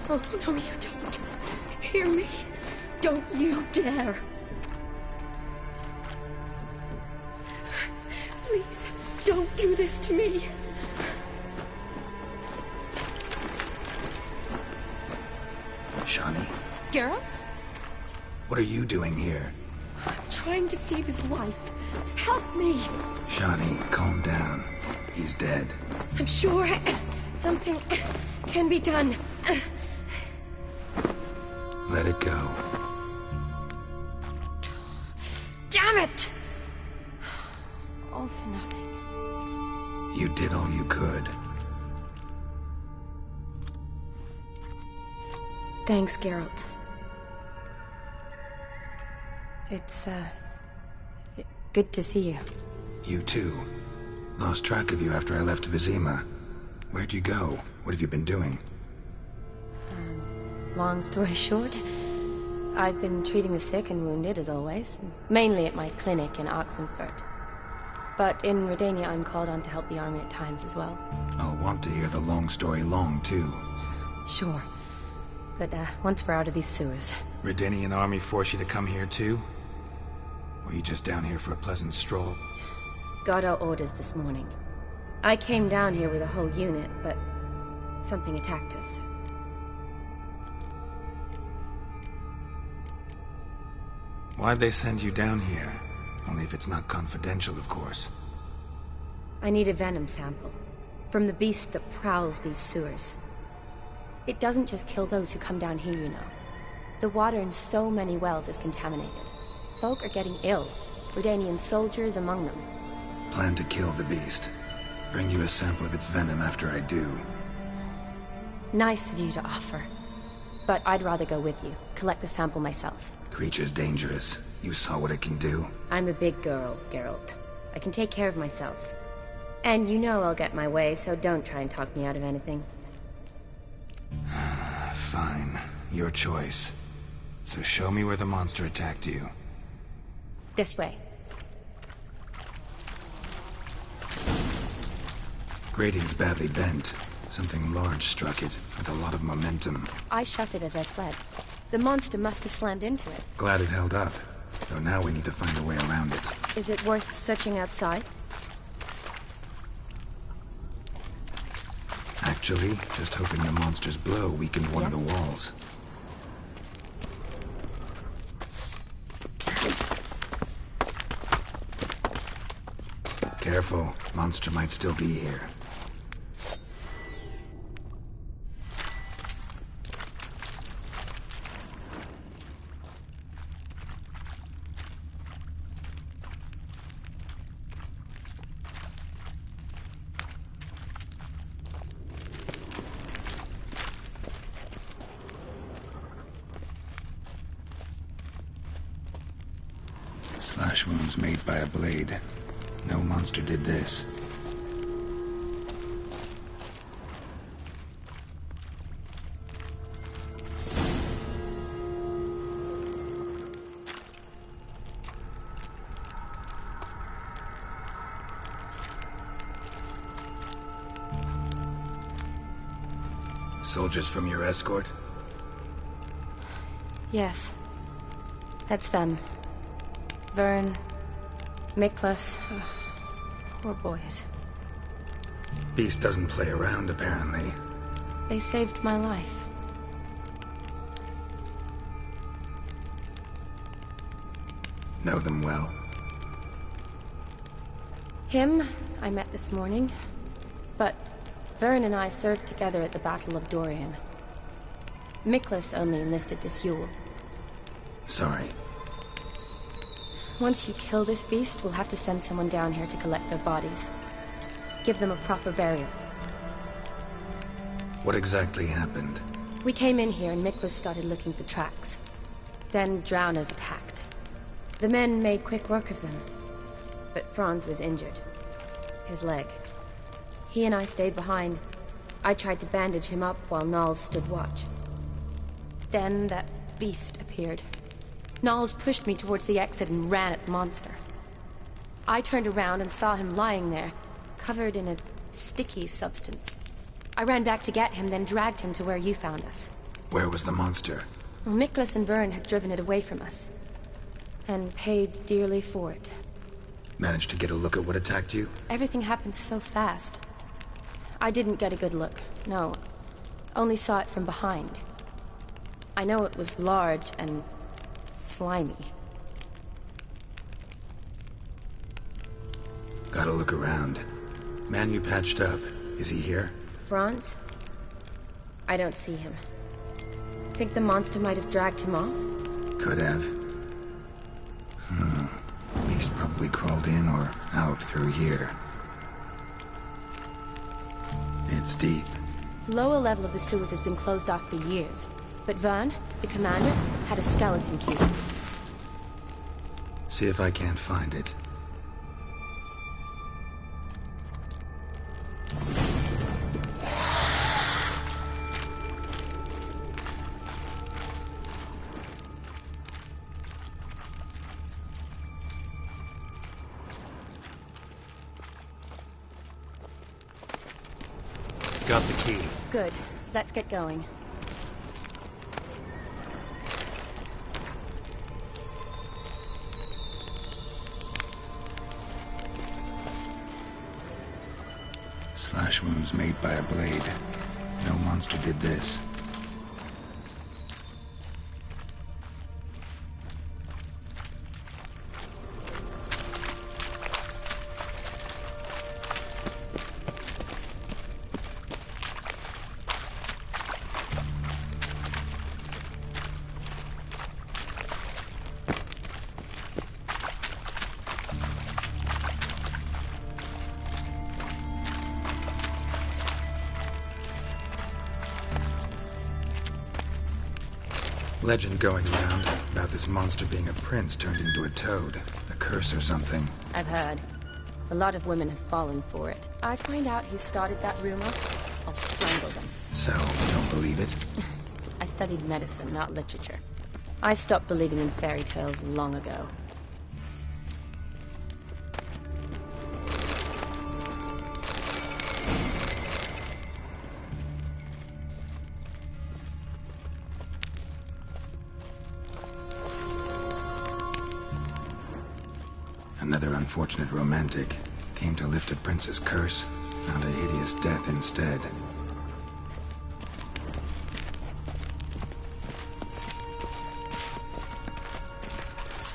Oh, no, you don't. Hear me? Don't you dare. Please, don't do this to me. Shani? Geralt? What are you doing here? I'm trying to save his life. Help me. Shani, calm down. He's dead. I'm sure something can be done. Let it go. Damn it! All for nothing. You did all you could. Thanks, Geralt. It's, good to see you. You too. Lost track of you after I left Vizima. Where'd you go? What have you been doing? Long story short, I've been treating the sick and wounded, as always. Mainly at my clinic in Oxenfurt. But in Redania, I'm called on to help the army at times as well. I'll want to hear the long story long, too. Sure. But, once we're out of these sewers... Redanian army force you to come here, too? Or are you just down here for a pleasant stroll? Got our orders this morning. I came down here with a whole unit, but... something attacked us. Why'd they send you down here? Only if it's not confidential, of course. I need a venom sample. From the beast that prowls these sewers. It doesn't just kill those who come down here, you know. The water in so many wells is contaminated. Folk are getting ill. Redanian soldiers among them. Plan to kill the beast. Bring you a sample of its venom after I do. Nice of you to offer. But I'd rather go with you. Collect the sample myself. Creature's dangerous. You saw what it can do. I'm a big girl, Geralt. I can take care of myself. And you know I'll get my way, so don't try and talk me out of anything. Fine. Your choice. So show me where the monster attacked you. This way. Grating's badly bent. Something large struck it, with a lot of momentum. I shut it as I fled. The monster must have slammed into it. Glad it held up. Though now we need to find a way around it. Is it worth searching outside? Actually, just hoping the monster's blow weakened one of the walls. Careful, monster might still be here. Slash wounds made by a blade. No monster did this. Soldiers from your escort? Yes. That's them. Vern, Miklas. Poor boys. Beast doesn't play around, apparently. They saved my life. Know them well? Him, I met this morning. But Vern and I served together at the Battle of Dorian. Miklas only enlisted this Yule. Sorry. Once you kill this beast, we'll have to send someone down here to collect their bodies. Give them a proper burial. What exactly happened? We came in here and Miklas started looking for tracks. Then drowners attacked. The men made quick work of them. But Franz was injured. His leg. He and I stayed behind. I tried to bandage him up while Nals stood watch. Then that beast appeared. Nals pushed me towards the exit and ran at the monster. I turned around and saw him lying there, covered in a sticky substance. I ran back to get him, then dragged him to where you found us. Where was the monster? Well, Miklas and Vern had driven it away from us. And paid dearly for it. Managed to get a look at what attacked you? Everything happened so fast. I didn't get a good look, no. Only saw it from behind. I know it was large and slimy. Gotta look around. Man you patched up, is he here? Franz? I don't see him. Think the monster might have dragged him off? Could have. Beast probably crawled in or out through here. It's deep. Lower level of the sewers has been closed off for years. But Vern, the commander, had a skeleton key. See if I can't find it. Got the key. Good. Let's get going. Slash wounds made by a blade. No monster did this. Legend going around about this monster being a prince turned into a toad. A curse or something. I've heard. A lot of women have fallen for it. I find out who started that rumor, I'll strangle them. So, you don't believe it? I studied medicine, not literature. I stopped believing in fairy tales long ago. Another unfortunate romantic came to lift a prince's curse, found a hideous death instead.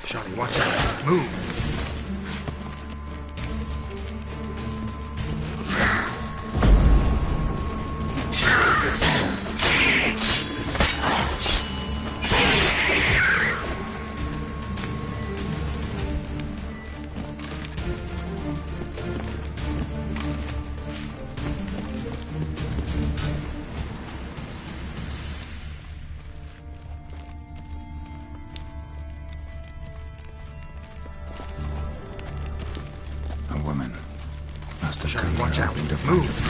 Charlie, watch out! Move! Watch out. Move.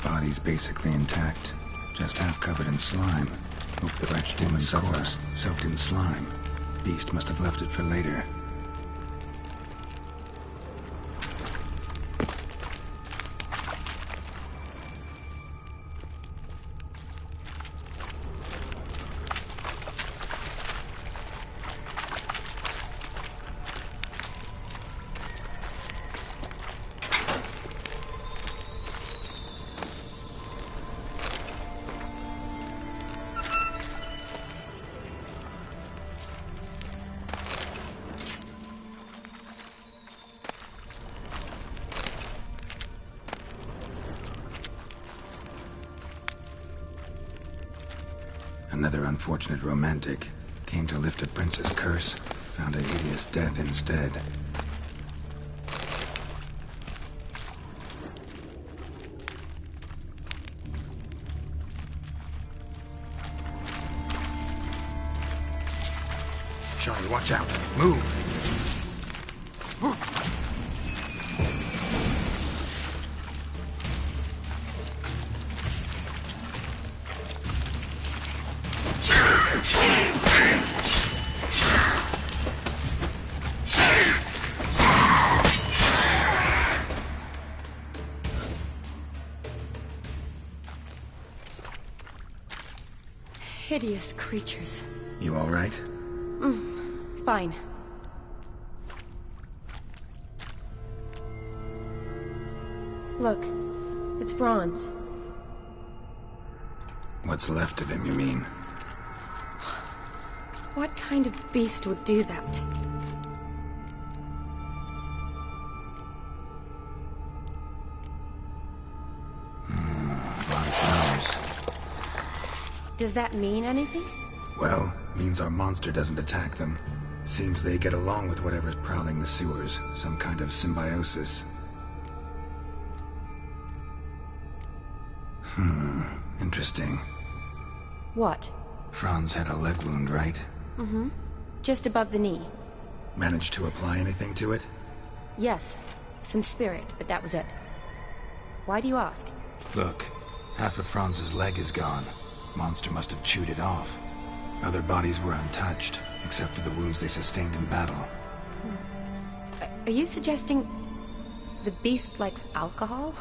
Body's basically intact, just half covered in slime. Hope the wretched human corpse soaked in slime. Beast must have left it for later. Another unfortunate romantic came to lift a prince's curse, found a hideous death instead. Charlie, watch out! Move! Hideous creatures. You all right? Fine. Look, it's bronze. What's left of him, you mean? What kind of beast would do that? A lot of flowers. Does that mean anything? Well, means our monster doesn't attack them. Seems they get along with whatever's prowling the sewers. Some kind of symbiosis. Interesting. What? Franz had a leg wound, right? Mm-hmm. Just above the knee. Managed to apply anything to it? Yes. Some spirit, but that was it. Why do you ask? Look, half of Franz's leg is gone. Monster must have chewed it off. Other bodies were untouched, except for the wounds they sustained in battle. Are you suggesting the beast likes alcohol?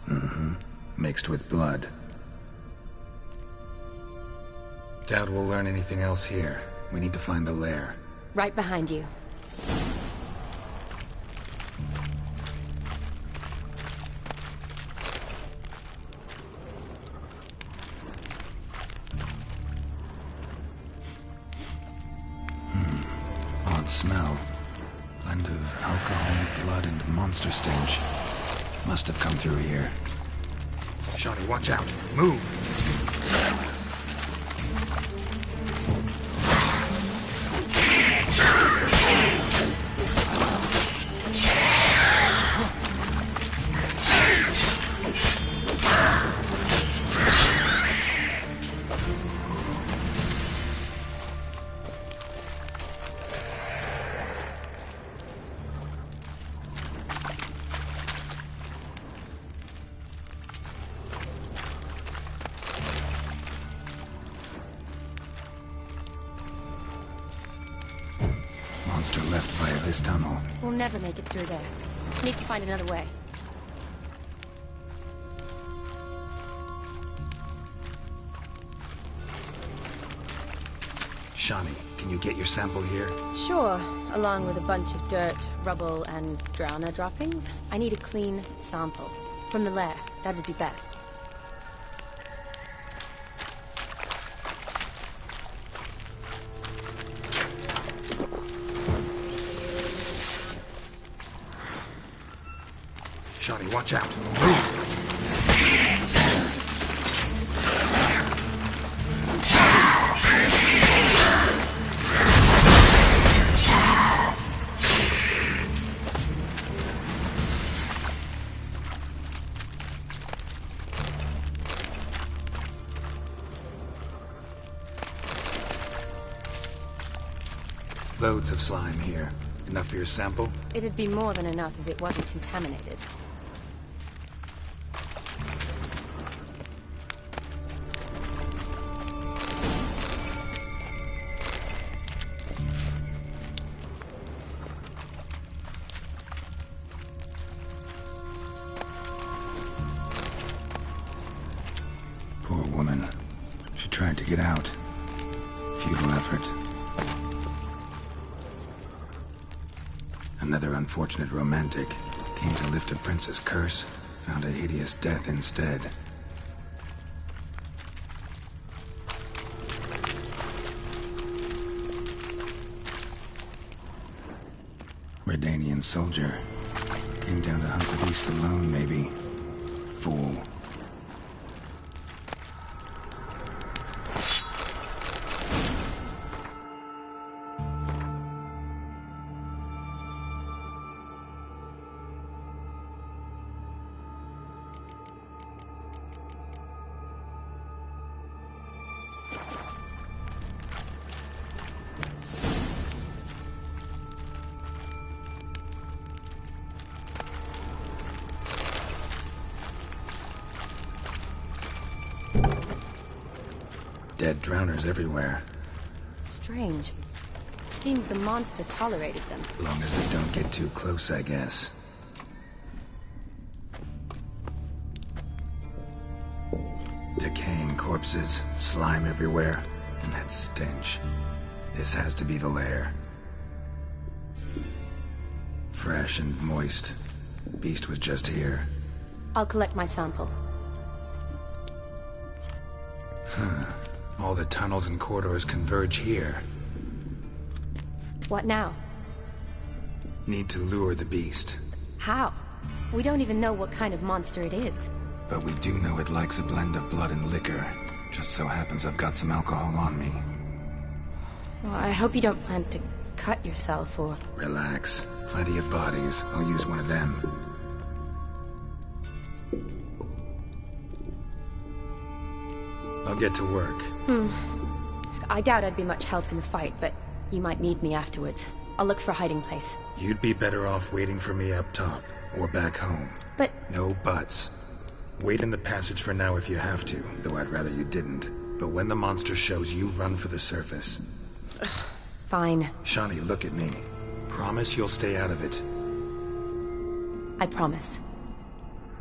Mm-hmm. Mixed with blood. Doubt we'll learn anything else here. We need to find the lair. Right behind you. Odd smell. Blend of alcohol, blood, and monster stench. Must have come through here. Shawty, watch out! Move! Monster left via this tunnel. We'll never make it through there. Need to find another way. Shani, can you get your sample here? Sure, along with a bunch of dirt, rubble, and drowner droppings. I need a clean sample. From the lair, that'd be best. Shawty, watch out! Move! Loads of slime here. Enough for your sample? It'd be more than enough if it wasn't contaminated. Poor woman. She tried to get out. Futile effort. Another unfortunate romantic. Came to lift a prince's curse. Found a hideous death instead. Redanian soldier. Came down to hunt the beast alone, maybe. Fool. Dead drowners everywhere. Strange. Seems the monster tolerated them. Long as they don't get too close, I guess. Decaying corpses, slime everywhere, and that stench. This has to be the lair. Fresh and moist. Beast was just here. I'll collect my sample. Huh. All the tunnels and corridors converge here. What now? Need to lure the beast. How? We don't even know what kind of monster it is. But we do know it likes a blend of blood and liquor. Just so happens I've got some alcohol on me. Well, I hope you don't plan to cut yourself or... Relax. Plenty of bodies. I'll use one of them. I'll get to work. I doubt I'd be much help in the fight, but you might need me afterwards. I'll look for a hiding place. You'd be better off waiting for me up top, or back home. But... No buts. Wait in the passage for now if you have to, though I'd rather you didn't. But when the monster shows, you run for the surface. Fine. Shani, look at me. Promise you'll stay out of it. I promise.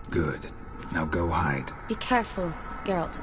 Good. Now go hide. Be careful, Geralt.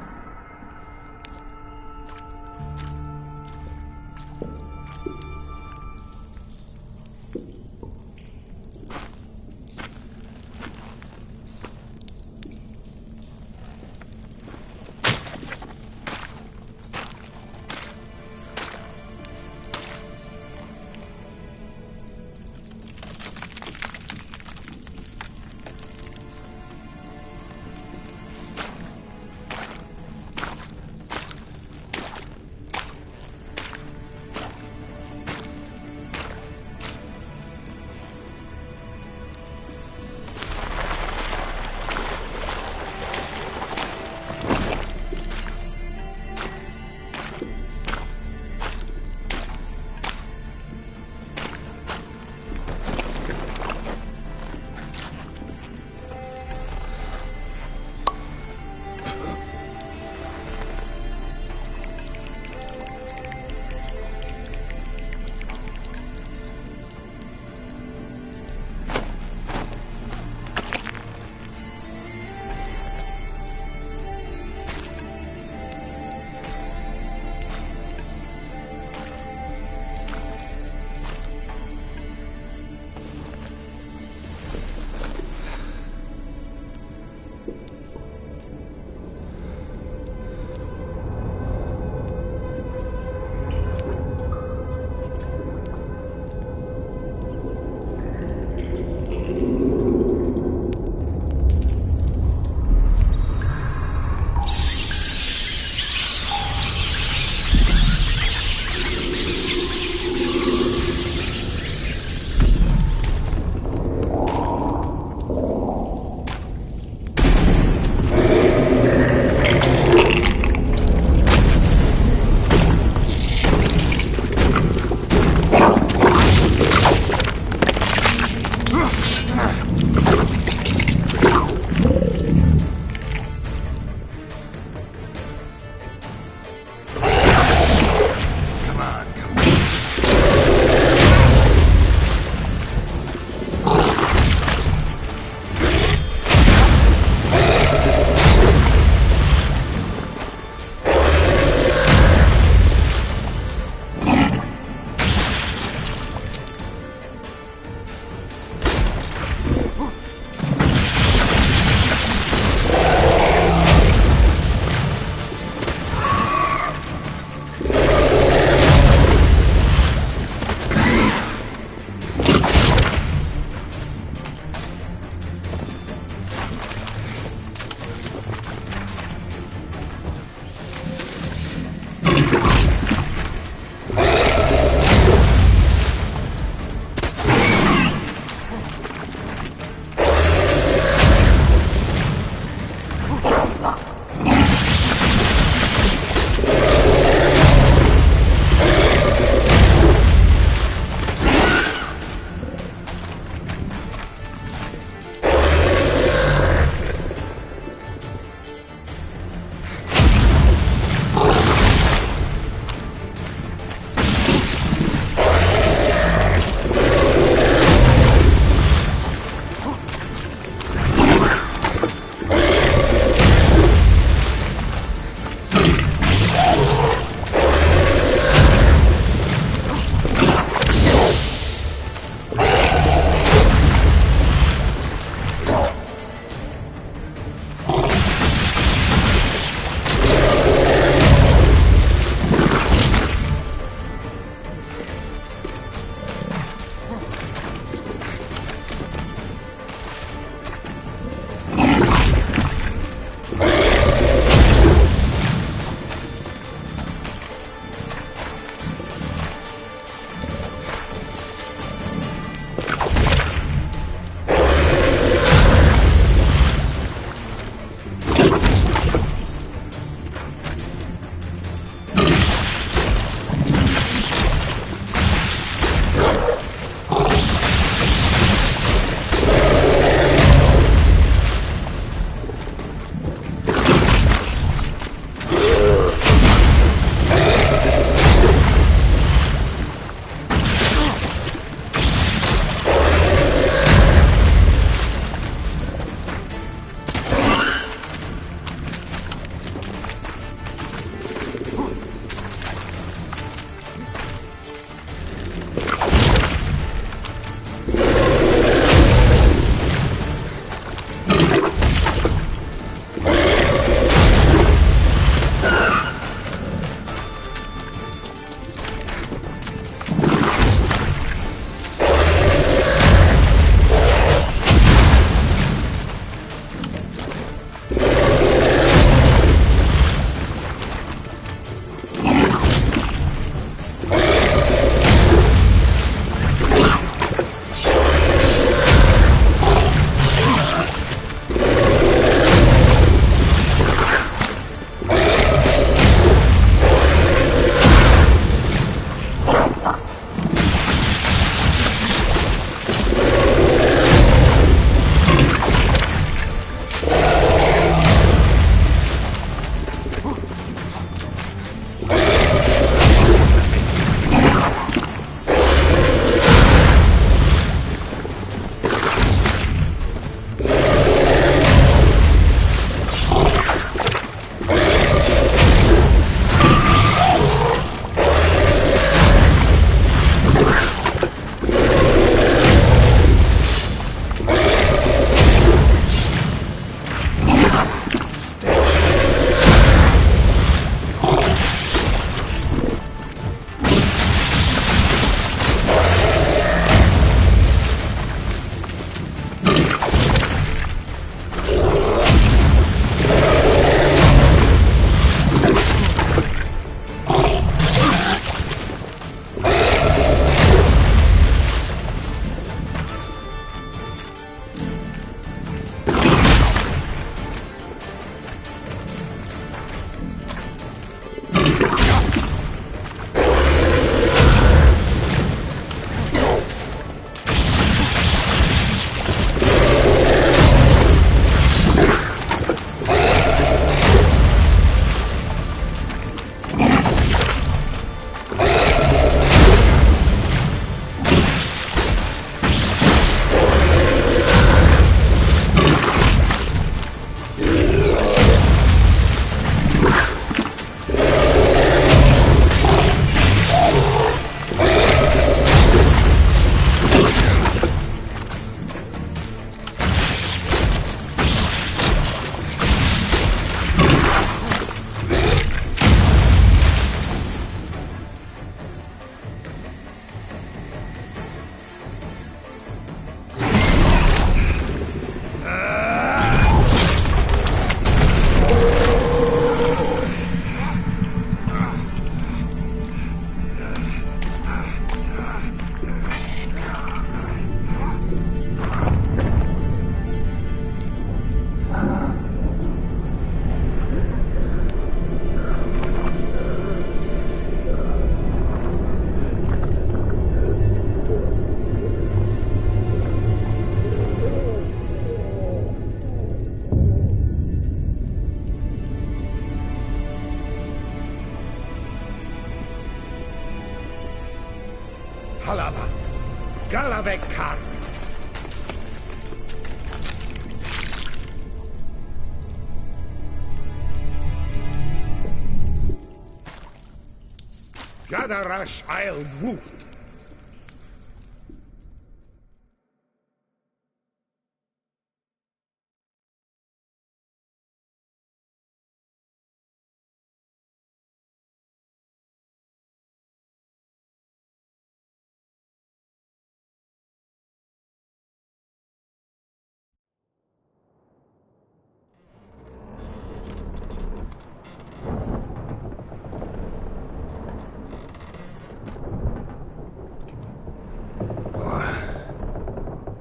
Gadarash I'll woot.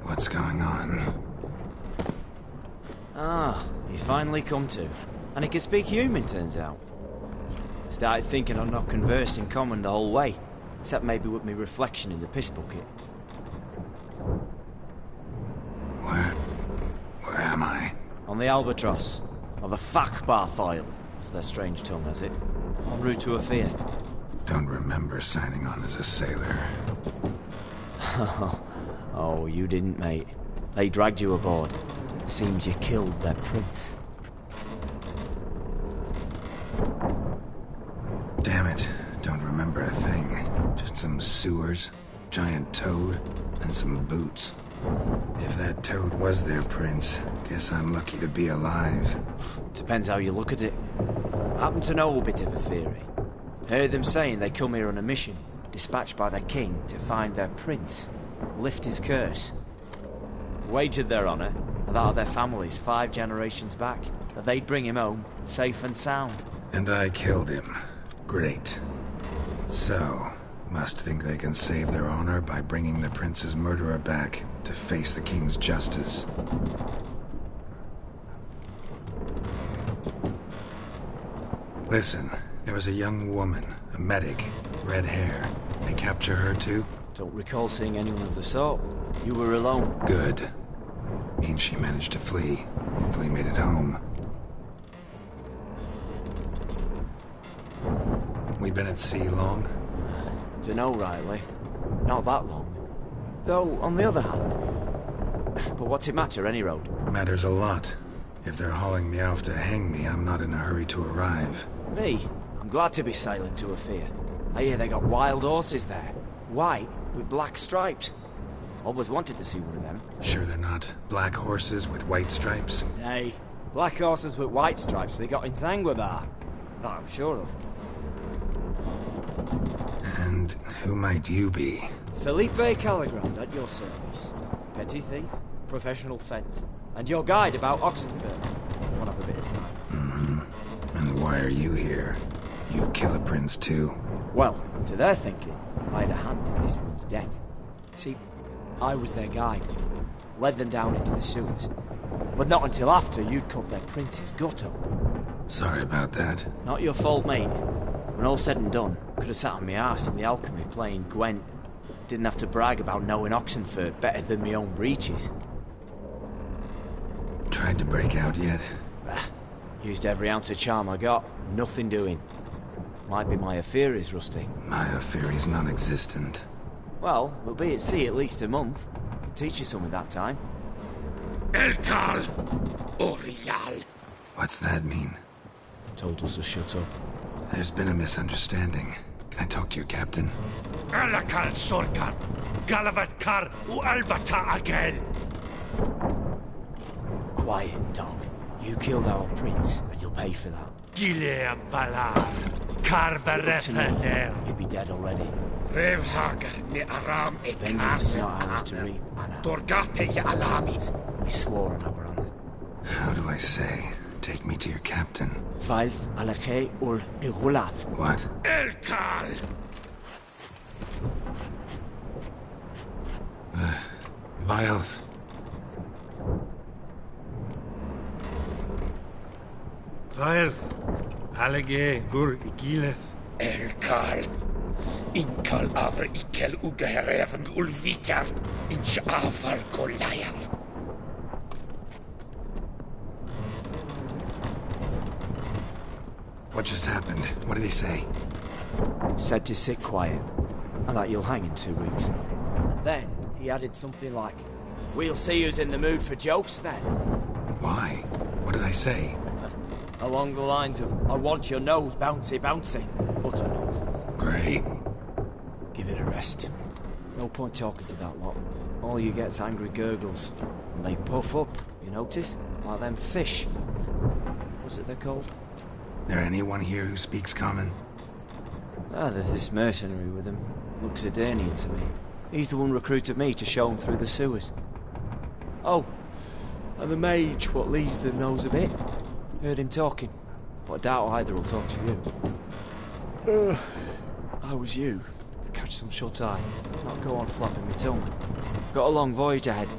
What's going on? Ah, he's finally come to. And he can speak human, turns out. Started thinking I'd not conversed in common the whole way, except maybe with me reflection in the piss bucket. Where am I? On the Albatross, or the Fakbarthoil, as their strange tongue has it. En route to Ophir. Don't remember signing on as a sailor. Oh, you didn't, mate. They dragged you aboard. Seems you killed their prince. Damn it. Don't remember a thing. Just some sewers, giant toad, and some boots. If that toad was their prince, guess I'm lucky to be alive. Depends how you look at it. I happen to know a bit of a theory. Heard them saying they come here on a mission, dispatched by their king to find their prince, lift his curse. Wagered their honour, and that of their families 5 generations back, that they'd bring him home, safe and sound. And I killed him. Great. So, must think they can save their honor by bringing the prince's murderer back to face the king's justice. Listen, there was a young woman, a medic, red hair. They capture her too? Don't recall seeing anyone of the sort. You were alone. Good. Means she managed to flee. Hopefully made it home. We been at sea long? Dunno rightly. Not that long. Though, on the other hand... But what's it matter, any road? Matters a lot. If they're hauling me off to hang me, I'm not in a hurry to arrive. Me? I'm glad to be sailing to Ophir. I hear they got wild horses there. White, with black stripes. Always wanted to see one of them. Sure they're not black horses with white stripes? Nay, black horses with white stripes they got in Zanguebar. That I'm sure of. And who might you be? Felipe Caligrand at your service. Petty thief, professional fence, and your guide about Oxenford. Won't have a bit of time. Mm-hmm. And why are you here? You kill a prince too? Well, to their thinking, I had a hand in this one's death. See, I was their guide. Led them down into the sewers. But not until after you'd cut their prince's gut open. Sorry about that. Not your fault, mate. When all said and done, could have sat on my arse in the alchemy playing Gwent. Didn't have to brag about knowing Oxenford better than my own breeches. Tried to break out yet? Used every ounce of charm I got. Nothing doing. Might be my Ophiri's rusty. My Ophiri's non-existent. Well, we'll be at sea at least a month. Could teach you something that time. Elkal Orial. What's that mean? Told us to shut up. There's been a misunderstanding. Can I talk to your captain? Alakal Sorkan. Galavat Kar U Albata again. Quiet, dog. You killed our prince, and you'll pay for that. Gileam Valar. Karvarethaner. You'd be dead already. Revhagar ni Aram Ekar. Vengeance is not ours to reap, Anna. Torgate Alami. We swore on our honor. How do I say? Take me to your captain. Valth Alakhe ul Igulath. What? Elkal! Vilth. Vilth. Alage ur Igileth. Elkal. Inkal avr ikel ugehereven ulvitar. Inch afal Goliath. What just happened? What did he say? Said to sit quiet, and that you'll hang in 2 weeks. And then he added something like, "We'll see who's in the mood for jokes then." Why? What did I say? Along the lines of, "I want your nose bouncy bouncy." Utter nonsense. Great. Give it a rest. No point talking to that lot. All you get's angry gurgles. And they puff up, you notice? Like them fish. What's it they're called? There anyone here who speaks common? There's this mercenary with him. Looks Edenian to me. He's the one recruited me to show him through the sewers. Oh, and the mage what leads them knows a bit. Heard him talking, but I doubt either will talk to you. How was you? Catch some shut-eye. Not go on flapping my tongue. Got a long voyage ahead.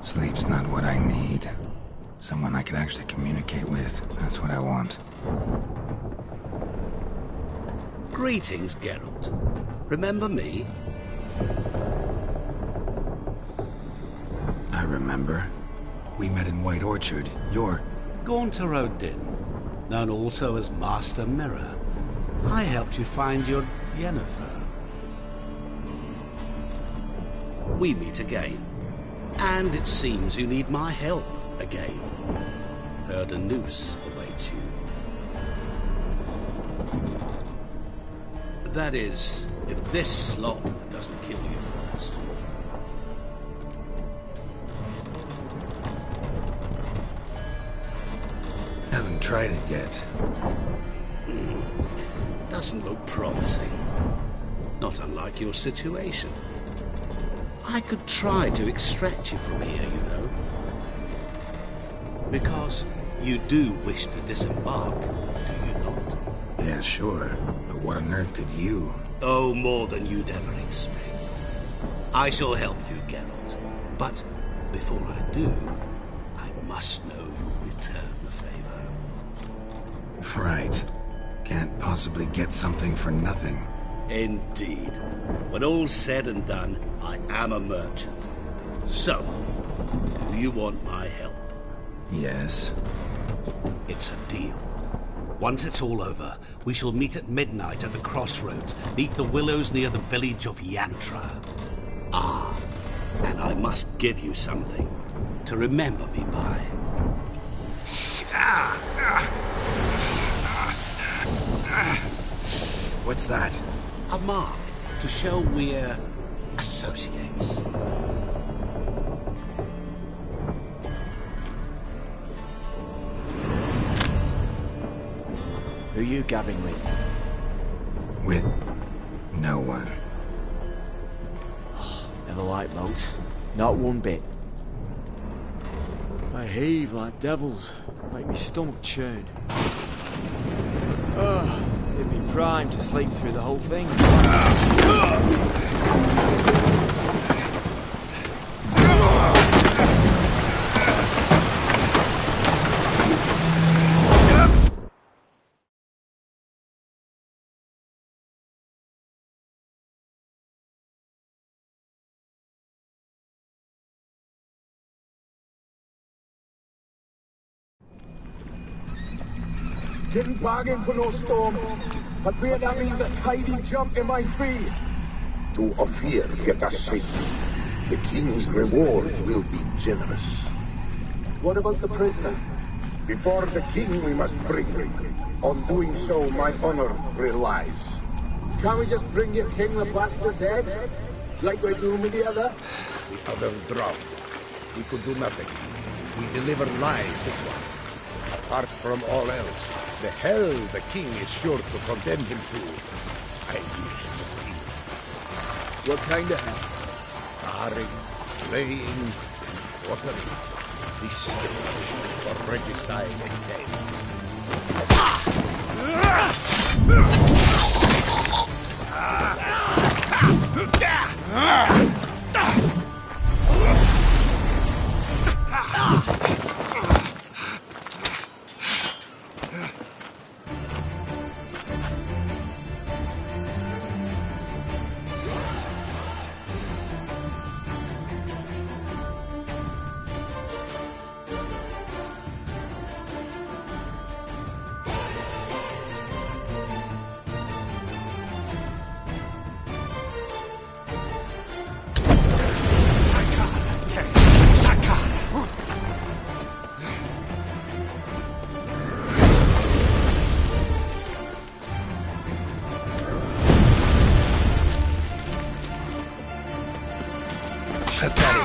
Sleep's not what I need. Someone I can actually communicate with. That's what I want. Greetings, Geralt. Remember me? I remember. We met in White Orchard. You're... Gaunter O'Din, known also as Master Mirror. I helped you find your Yennefer. We meet again. And it seems you need my help again. Heard a noose awaits you. That is, if this slop doesn't kill you first. Haven't tried it yet. Doesn't look promising. Not unlike your situation. I could try to extract you from here, you know. Because you do wish to disembark, do you not? Yeah, sure. But what on earth could you? Oh, more than you'd ever expect. I shall help you, Geralt. But before I do, I must know you'll return the favor. Right. Can't possibly get something for nothing. Indeed. When all's said and done, I am a merchant. So, do you want my help? Yes. It's a deal. Once it's all over, we shall meet at midnight at the crossroads, neath the willows near the village of Yantra. Ah, and I must give you something to remember me by. What's that? A mark to show we're associates. Who are you gabbing with? With no one. Never liked boats. Not one bit. They heave like devils. Make me stomach churn. It'd be prime to sleep through the whole thing. Didn't bargain for no storm. I fear that means a tidy jump in my fee. To Ophir get us safe. The king's reward will be generous. What about the prisoner? Before the king we must bring him. On doing so, my honor relies. Can't we just bring your king the bastard's head? Like we're doing with the other? The other drowned. We could do nothing. We delivered live this one. Apart from all else, the hell the king is sure to condemn him to. I wish to see. What kind of hell? Tarring, flaying, and watering. This stage for regicide entails. pathetic.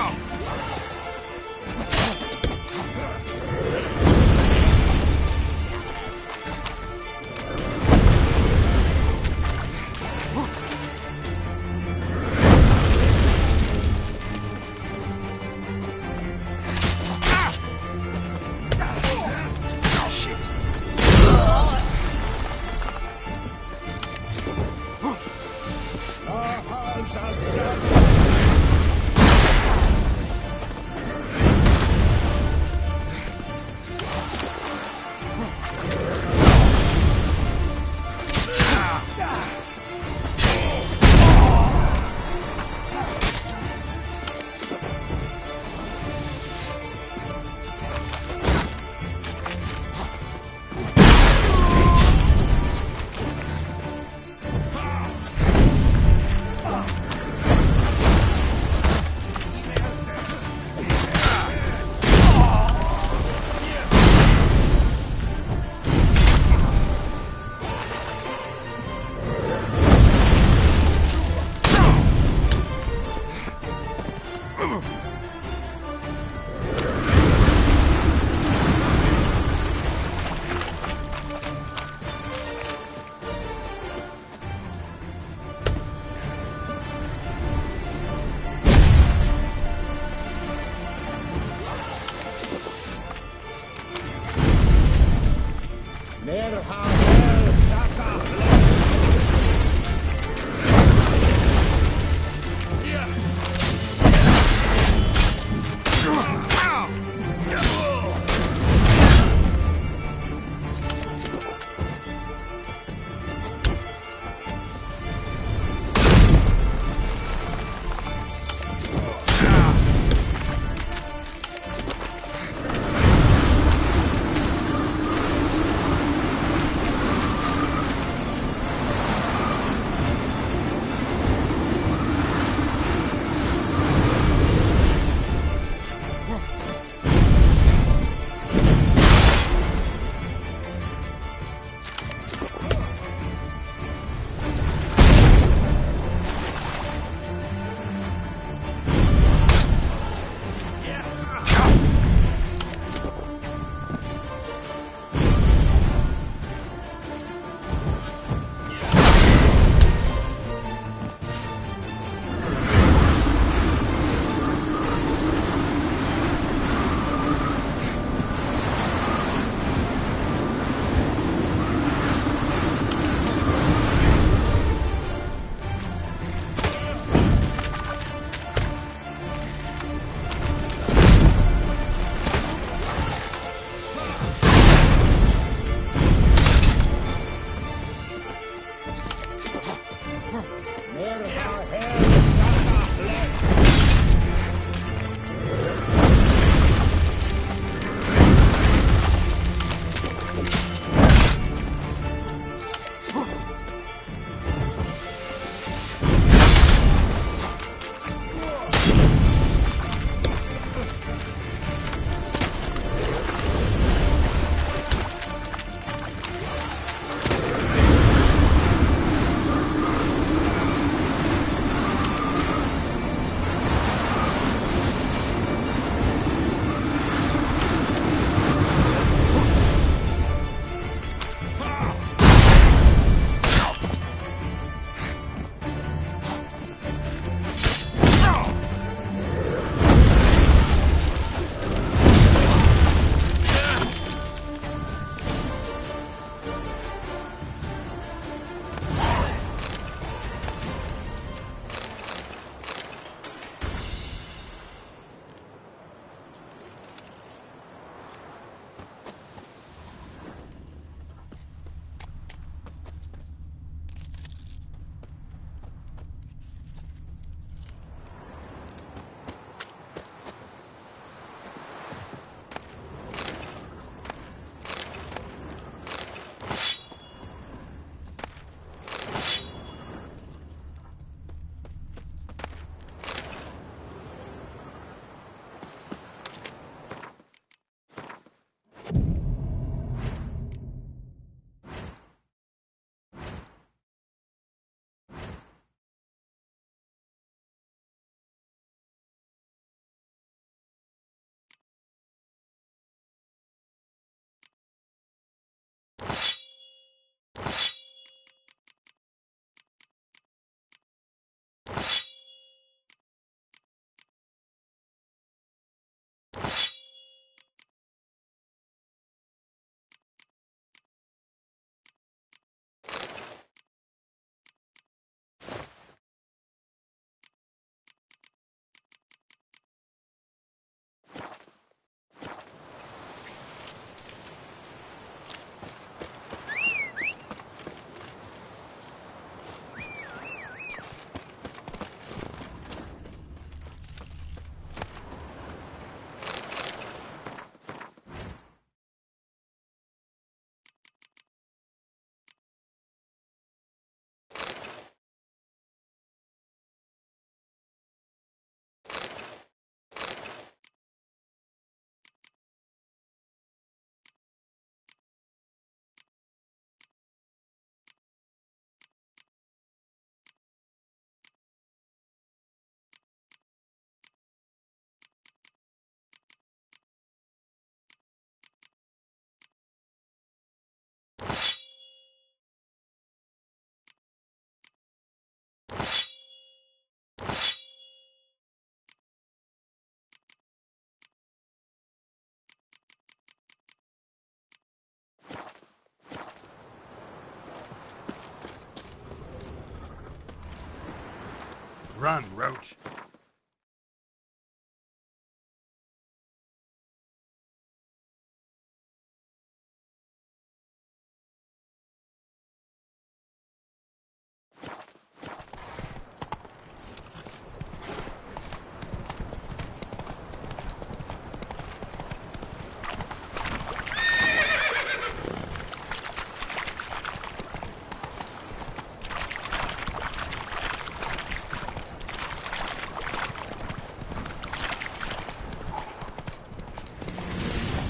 Run, Roach.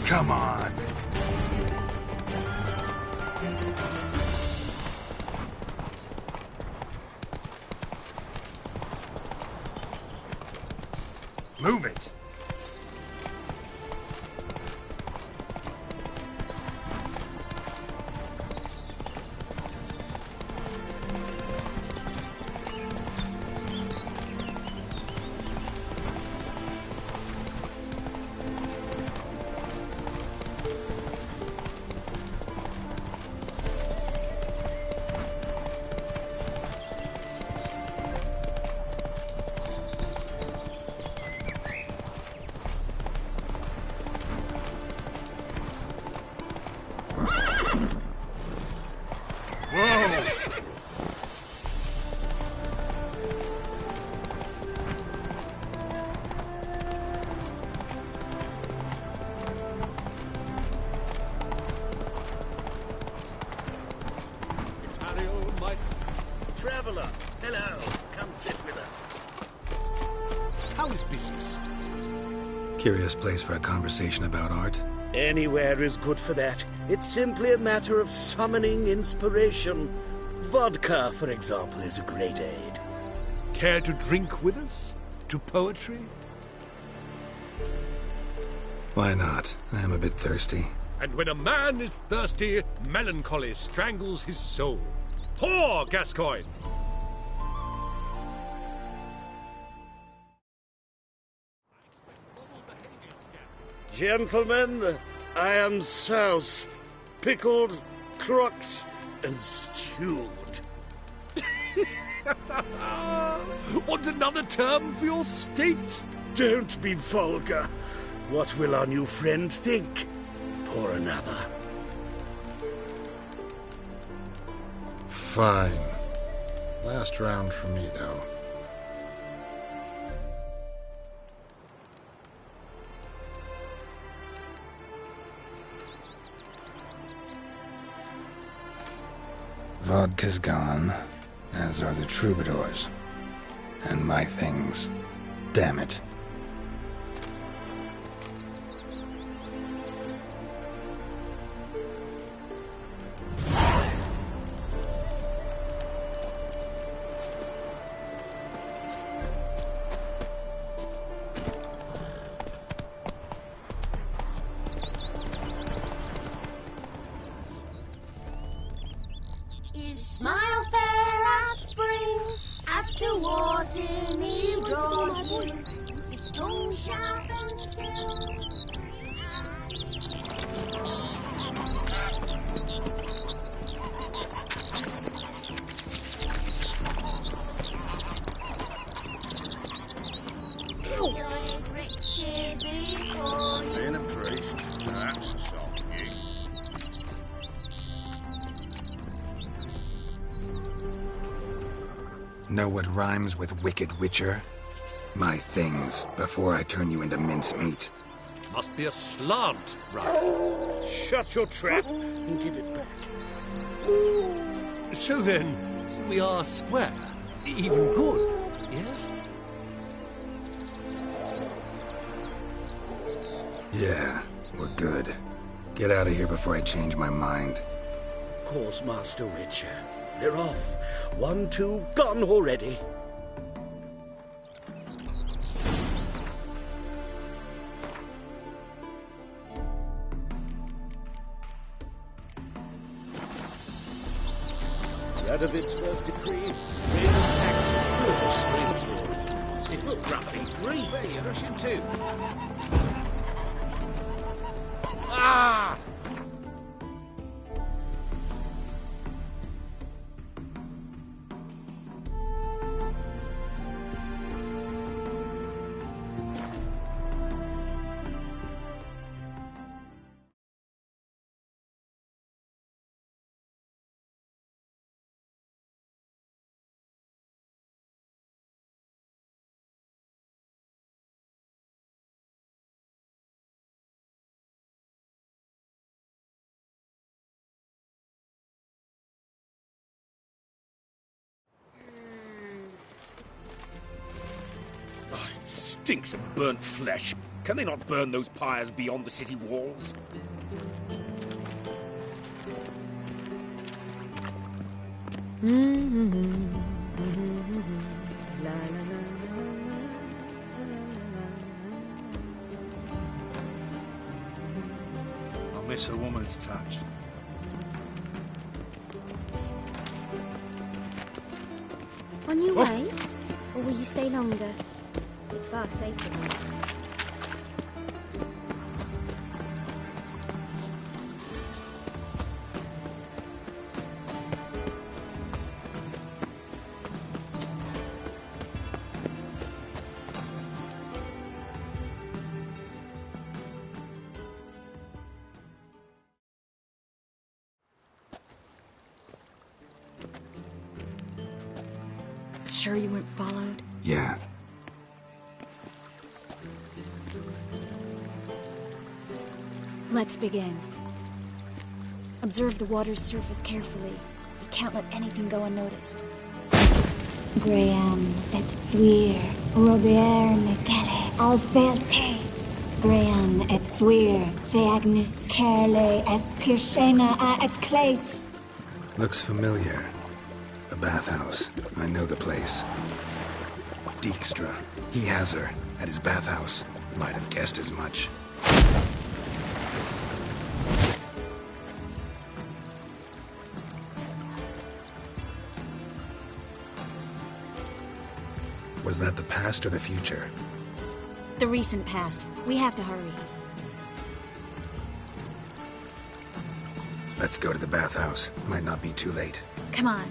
Come on. Move it. Traveller, hello. Come sit with us. How's business? Curious place for a conversation about art. Anywhere is good for that. It's simply a matter of summoning inspiration. Vodka, for example, is a great aid. Care to drink with us? To poetry? Why not? I am a bit thirsty. And when a man is thirsty, melancholy strangles his soul. Pour, Gascoigne! Gentlemen, I am soused, pickled, crocked, and stewed. Want another term for your state? Don't be vulgar. What will our new friend think? Pour another. Fine. Last round for me, though. Vodka's gone, as are the troubadours. And my things. Damn it. His smile fair as spring, as towards him he draws near. His tongue sharp and silvery as riches before you. Being a priest, that's a soft gig. Know what rhymes with wicked witcher? My things, before I turn you into mincemeat. Must be a slant, right? Shut your trap and give it back. So then, we are square. Even good, yes? Yeah, we're good. Get out of here before I change my mind. Of course, Master Witcher. They're off. 1, 2, gone already. Radovid's first decree made the taxes purposely. It will grab things free. Hey, Russian too. Ah! stinks of burnt flesh. Can they not burn those pyres beyond the city walls? I miss a woman's touch. On your way? Or will you stay longer? It's far safer now. Sure you weren't followed? Yeah. Let's begin. Observe the water's surface carefully. You can't let anything go unnoticed. Graham et thuir, Robert Michele, Alfelte. Graham et thuir, Theagnis Kerle, es Pirshena a es Clace. Looks familiar. A bathhouse. I know the place. Dijkstra. He has her. At his bathhouse. Might have guessed as much. Was that the past or the future? The recent past. We have to hurry. Let's go to the bathhouse. Might not be too late. Come on.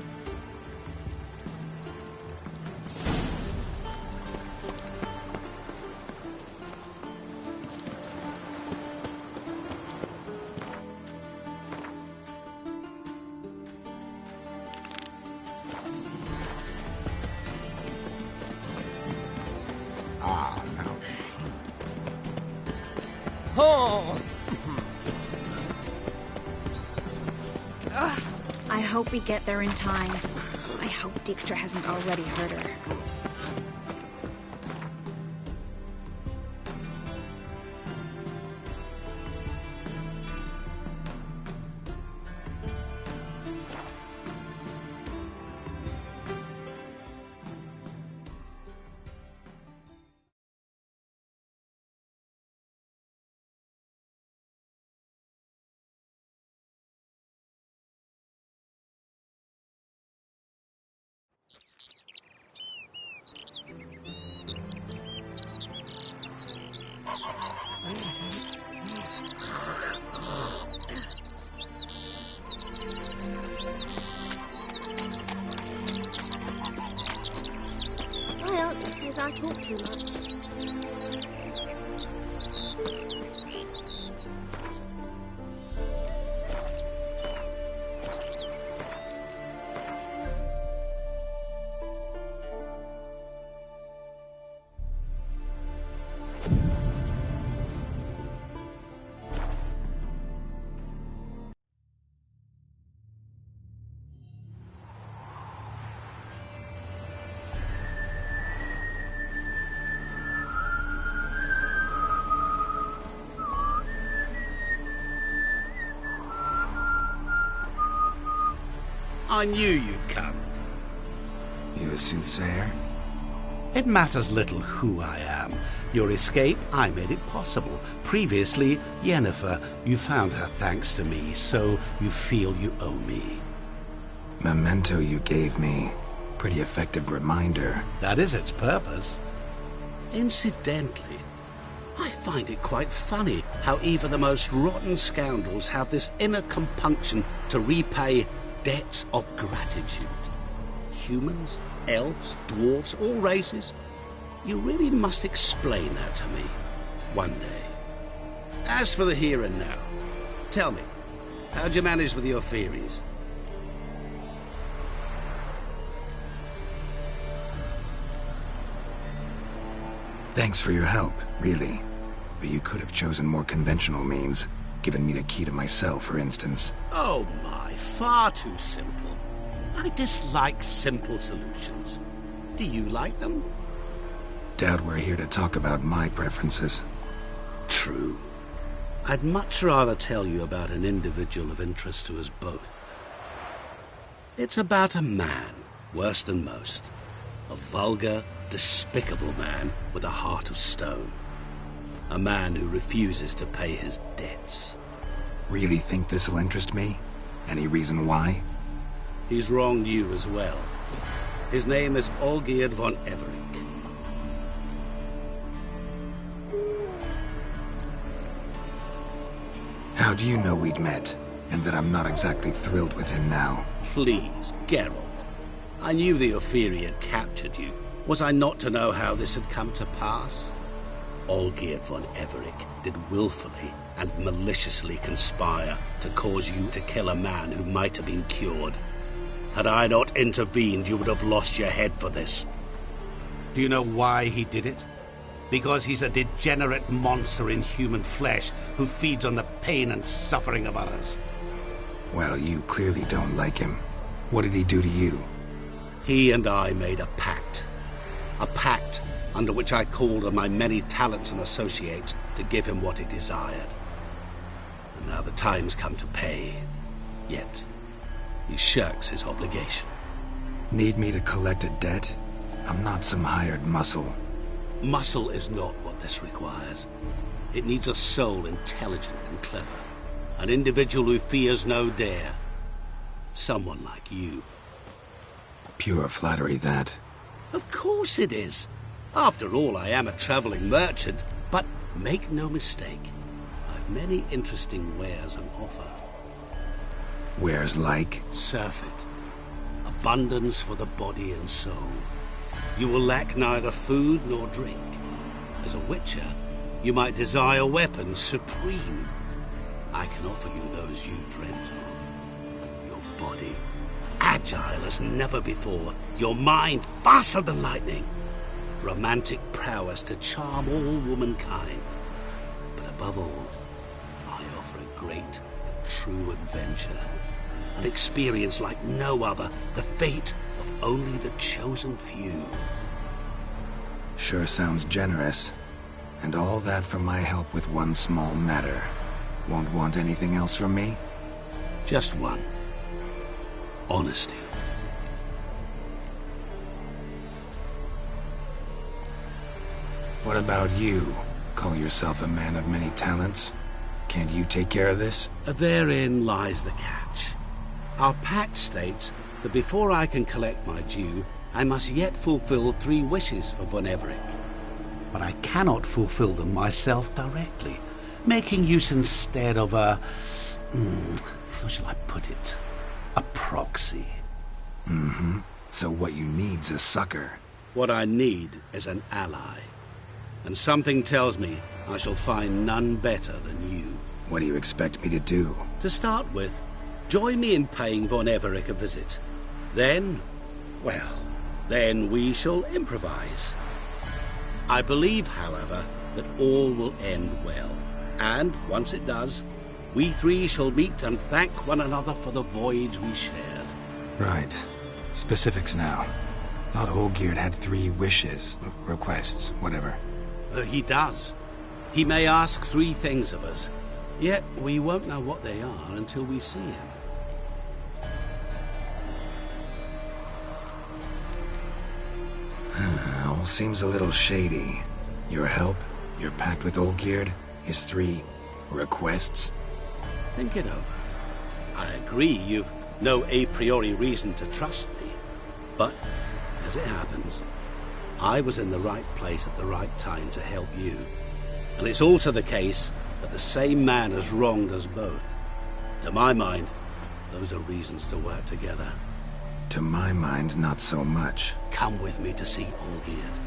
I hope we get there in time. I hope Dijkstra hasn't already hurt her. My uncle says I talk too much. I knew you'd come. You a soothsayer? It matters little who I am. Your escape, I made it possible. Previously, Yennefer, you found her thanks to me, so you feel you owe me. Memento you gave me. Pretty effective reminder. That is its purpose. Incidentally, I find it quite funny how even the most rotten scoundrels have this inner compunction to repay debts of gratitude. Humans, elves, dwarves, all races. You really must explain that to me one day. As for the here and now, tell me, how'd you manage with your theories? Thanks for your help, really. But you could have chosen more conventional means. Given me the key to my cell, for instance. Oh my, far too simple. I dislike simple solutions. Do you like them? Doubt we're here to talk about my preferences. True. I'd much rather tell you about an individual of interest to us both. It's about a man, worse than most. A vulgar, despicable man with a heart of stone. A man who refuses to pay his debts. Really think this'll interest me? Any reason why? He's wronged you as well. His name is Olgierd von Everick. How do you know we'd met, and that I'm not exactly thrilled with him now? Please, Geralt. I knew the Ophiri had captured you. Was I not to know how this had come to pass? Olgierd von Everick did willfully and maliciously conspire to cause you to kill a man who might have been cured. Had I not intervened, you would have lost your head for this. Do you know why he did it? Because he's a degenerate monster in human flesh who feeds on the pain and suffering of others. Well, you clearly don't like him. What did he do to you? He and I made a pact. A pact under which I called on my many talents and associates to give him what he desired. And now the time's come to pay. Yet, he shirks his obligation. Need me to collect a debt? I'm not some hired muscle. Muscle is not what this requires. It needs a soul intelligent and clever. An individual who fears no dare. Someone like you. Pure flattery, that. Of course it is. After all, I am a traveling merchant. But make no mistake, I've many interesting wares on offer. Wares like? Surfeit. Abundance for the body and soul. You will lack neither food nor drink. As a witcher, you might desire weapons supreme. I can offer you those you dreamt of. Your body, agile as never before. Your mind, faster than lightning. Romantic prowess to charm all womankind. But above all, I offer a great and true adventure. An experience like no other. The fate of only the chosen few. Sure sounds generous. And all that for my help with one small matter. Won't want anything else from me? Just one. Honesty. What about you? Call yourself a man of many talents? Can't you take care of this? Therein lies the catch. Our pact states that before I can collect my due, I must yet fulfill 3 wishes for von Everick. But I cannot fulfill them myself directly, making use instead of a... how shall I put it? A proxy. So what you need's a sucker. What I need is an ally. And something tells me I shall find none better than you. What do you expect me to do? To start with, join me in paying von Everick a visit. Then, well, then we shall improvise. I believe, however, that all will end well. And, once it does, we 3 shall meet and thank one another for the voyage we shared. Right. Specifics now. Thought Olgierd had 3 wishes, requests, whatever. He does. He may ask 3 things of us, yet we won't know what they are until we see him. All seems a little shady. Your help, your pact with Olgierd, his 3 requests. Think it over. I agree you've no a priori reason to trust me. But, as it happens, I was in the right place at the right time to help you. And it's also the case that the same man has wronged us both. To my mind, those are reasons to work together. To my mind, not so much. Come with me to see Olgierd.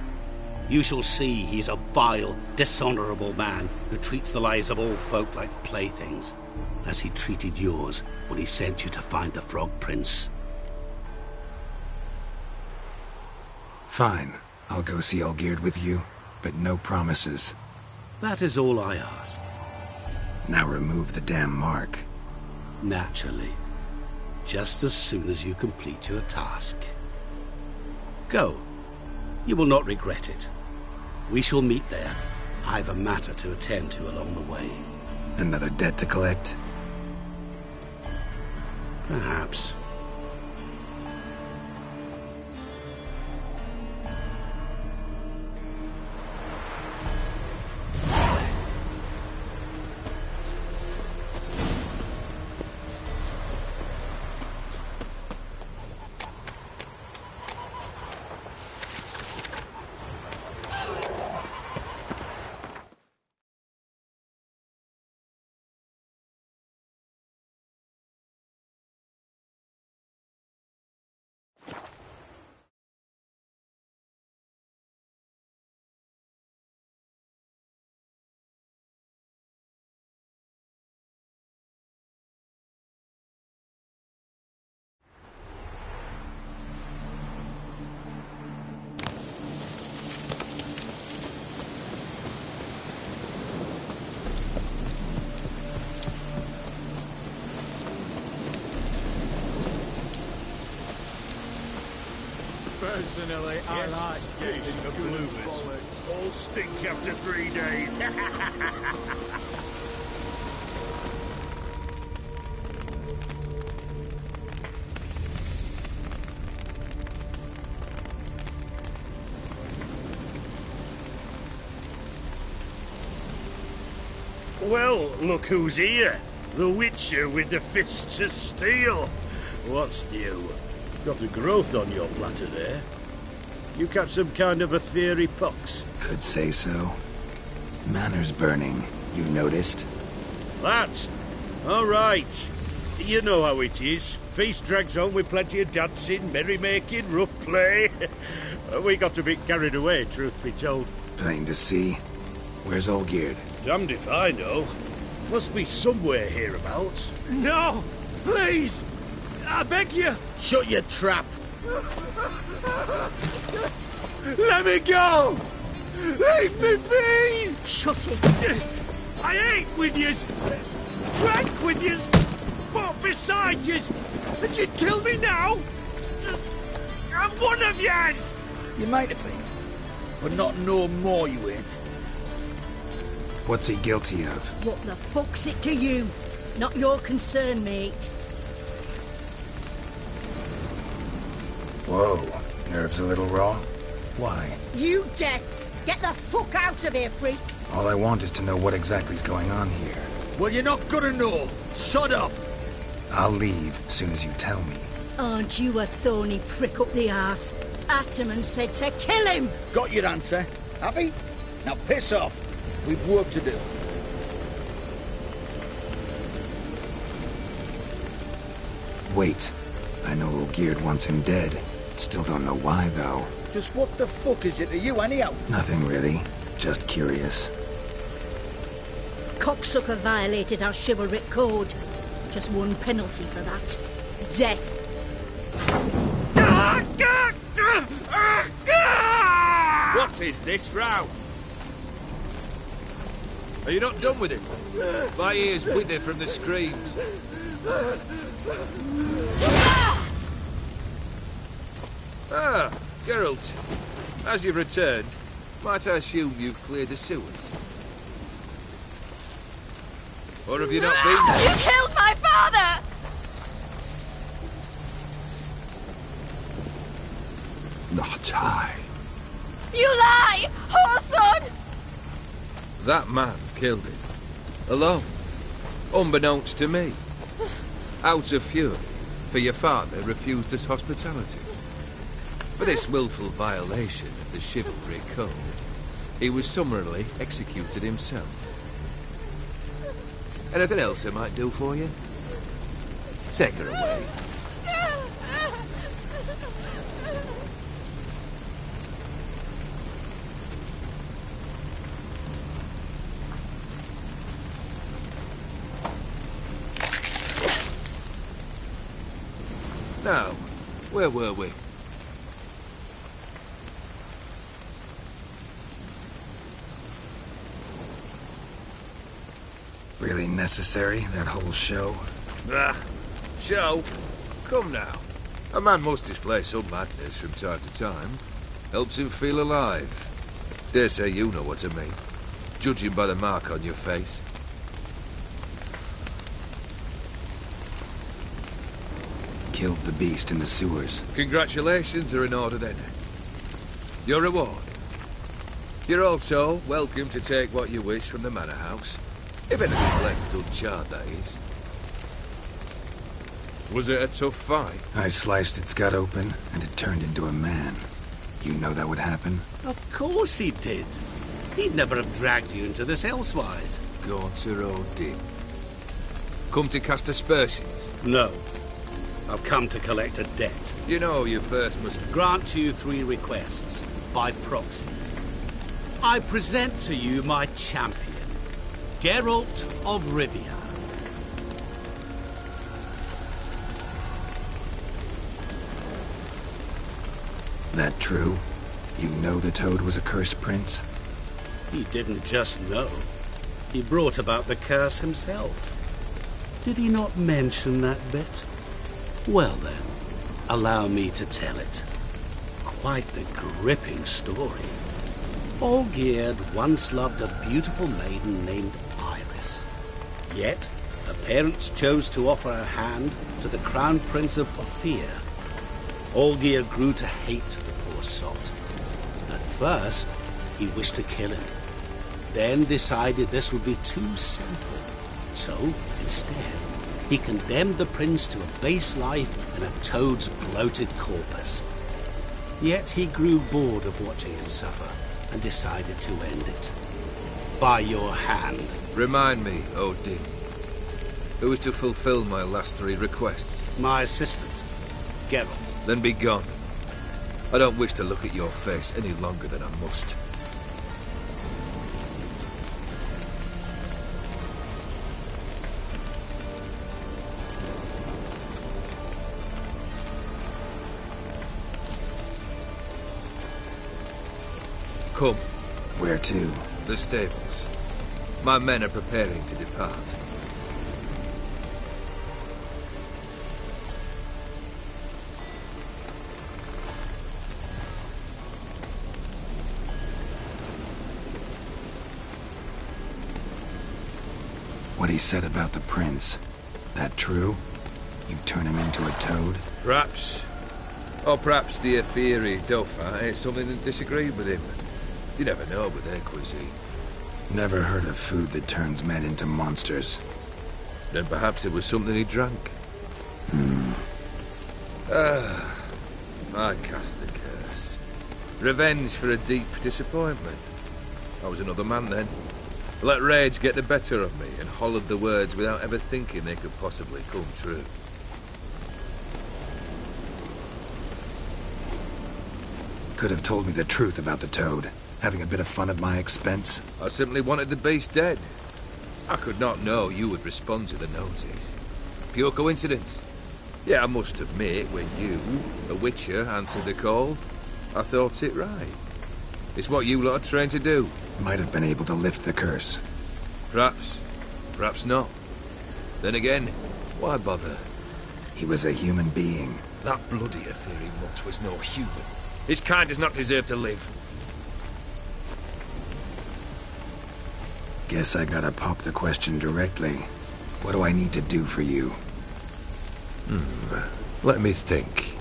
You shall see he's a vile, dishonorable man who treats the lives of all folk like playthings, as he treated yours when he sent you to find the Frog Prince. Fine. I'll go see Olgierd with you, but no promises. That is all I ask. Now remove the damn mark. Naturally. Just as soon as you complete your task. Go. You will not regret it. We shall meet there. I've a matter to attend to along the way. Another debt to collect? Perhaps. Personally, I like getting the bloomers. All stink after 3 days. Well, look who's here. The Witcher with the fists of steel. What's new? Got a growth on your platter there. You catch some kind of a theory, Pox? Could say so. Manor's burning. You noticed? That? All right. You know how it is. Feast drags on with plenty of dancing, merrymaking, rough play. We got a bit carried away, truth be told. Plain to see. Where's Olgierd? Damned if I know. Must be somewhere hereabouts. No! Please! I beg you! Shut your trap! Let me go! Leave me be! Shut it! I ate with yous! Drank with yous! Fought beside yous! And you'd kill me now? I'm one of yous! You might have been, but not no more you ain't. What's he guilty of? What the fuck's it to you? Not your concern, mate. Whoa. Nerves a little raw? Why? You deaf! Get the fuck out of here, freak! All I want is to know what exactly's going on here. Well, you're not gonna know. Sod off! I'll leave as soon as you tell me. Aren't you a thorny prick up the arse? Ataman said to kill him! Got your answer. Happy? Now piss off. We've work to do. Wait. I know Olgierd wants him dead. Still don't know why, though. Just what the fuck is it to you, anyhow? Nothing really. Just curious. Cocksucker violated our chivalric code. Just one penalty for that. Death. What is this row? Are you not done with it? My ears wither from the screams. Ah, Geralt. As you've returned, might I assume you've cleared the sewers? Or have you not been there? You killed my father! Not I. You lie! Whoreson! That man killed him. Alone. Unbeknownst to me. Out of fury, for your father refused us hospitality. For this willful violation of the chivalry code, he was summarily executed himself. Anything else I might do for you? Take her away. Now, where were we? Really necessary, that whole show? Ah, show? Come now. A man must display some madness from time to time. Helps him feel alive. Dare say you know what I mean, judging by the mark on your face. Killed the beast in the sewers. Congratulations are in order then. Your reward. You're also welcome to take what you wish from the manor house. If anything's left uncharred, that is. Was it a tough fight? I sliced its gut open, and it turned into a man. You know that would happen? Of course he did. He'd never have dragged you into this elsewise. Gaunter Odin. Come to cast aspersions? No. I've come to collect a debt. You know you first must... Grant you 3 requests, by proxy. I present to you my champion, Geralt of Rivia. That true? You know the Toad was a cursed prince? He didn't just know. He brought about the curse himself. Did he not mention that bit? Well then, allow me to tell it. Quite the gripping story. Olgierd once loved a beautiful maiden named Iris. Yet, her parents chose to offer her hand to the Crown Prince of Ophir. Olgierd grew to hate the poor sot. At first, he wished to kill him. Then decided this would be too simple. So, instead, he condemned the prince to a base life in a toad's bloated corpus. Yet he grew bored of watching him suffer and decided to end it. By your hand. Remind me, Odin. Who is to fulfill my last 3 requests? My assistant, Geralt. Then be gone. I don't wish to look at your face any longer than I must. Come. Where to? The stables. My men are preparing to depart. What he said about the prince, that true? You turn him into a toad? Perhaps. Or perhaps the Ophiri Dauphin ate something that disagreed with him. You never know with their cuisine. Never heard of food that turns men into monsters. Then perhaps it was something he drank. I cast the curse. Revenge for a deep disappointment. I was another man then. Let rage get the better of me and hollered the words without ever thinking they could possibly come true. Could have told me the truth about the Toad. Having a bit of fun at my expense. I simply wanted the beast dead. I could not know you would respond to the notice. Pure coincidence. Yeah, I must admit, when you, a witcher, answered the call, I thought it right. It's what you lot are trained to do. Might have been able to lift the curse. Perhaps. Perhaps not. Then again, why bother? He was a human being. That bloody Ophiri mutt was no human. His kind does not deserve to live. Guess I gotta pop the question directly. What do I need to do for you? Let me think.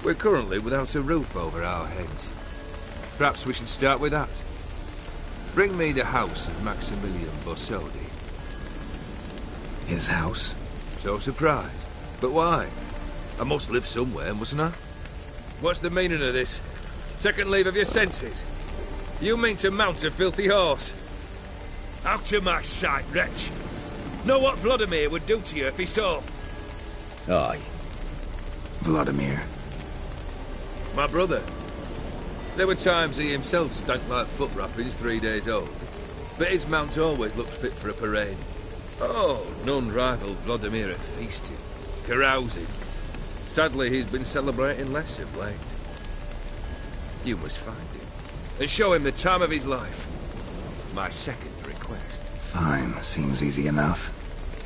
We're currently without a roof over our heads. Perhaps we should start with that. Bring me the house of Maximilian Borsodi. His house? So surprised. But why? I must live somewhere, mustn't I? What's the meaning of this? Second leave of your senses? You mean to mount a filthy horse? Out of my sight, wretch! Know what Vladimir would do to you if he saw? Aye. Vladimir. My brother. There were times he himself stank like foot wrappings 3 days old, but his mount always looked fit for a parade. Oh, none rivaled Vladimir at feasting, carousing. Sadly, he's been celebrating less of late. You must find him, and show him the time of his life. My second request. Fine, seems easy enough.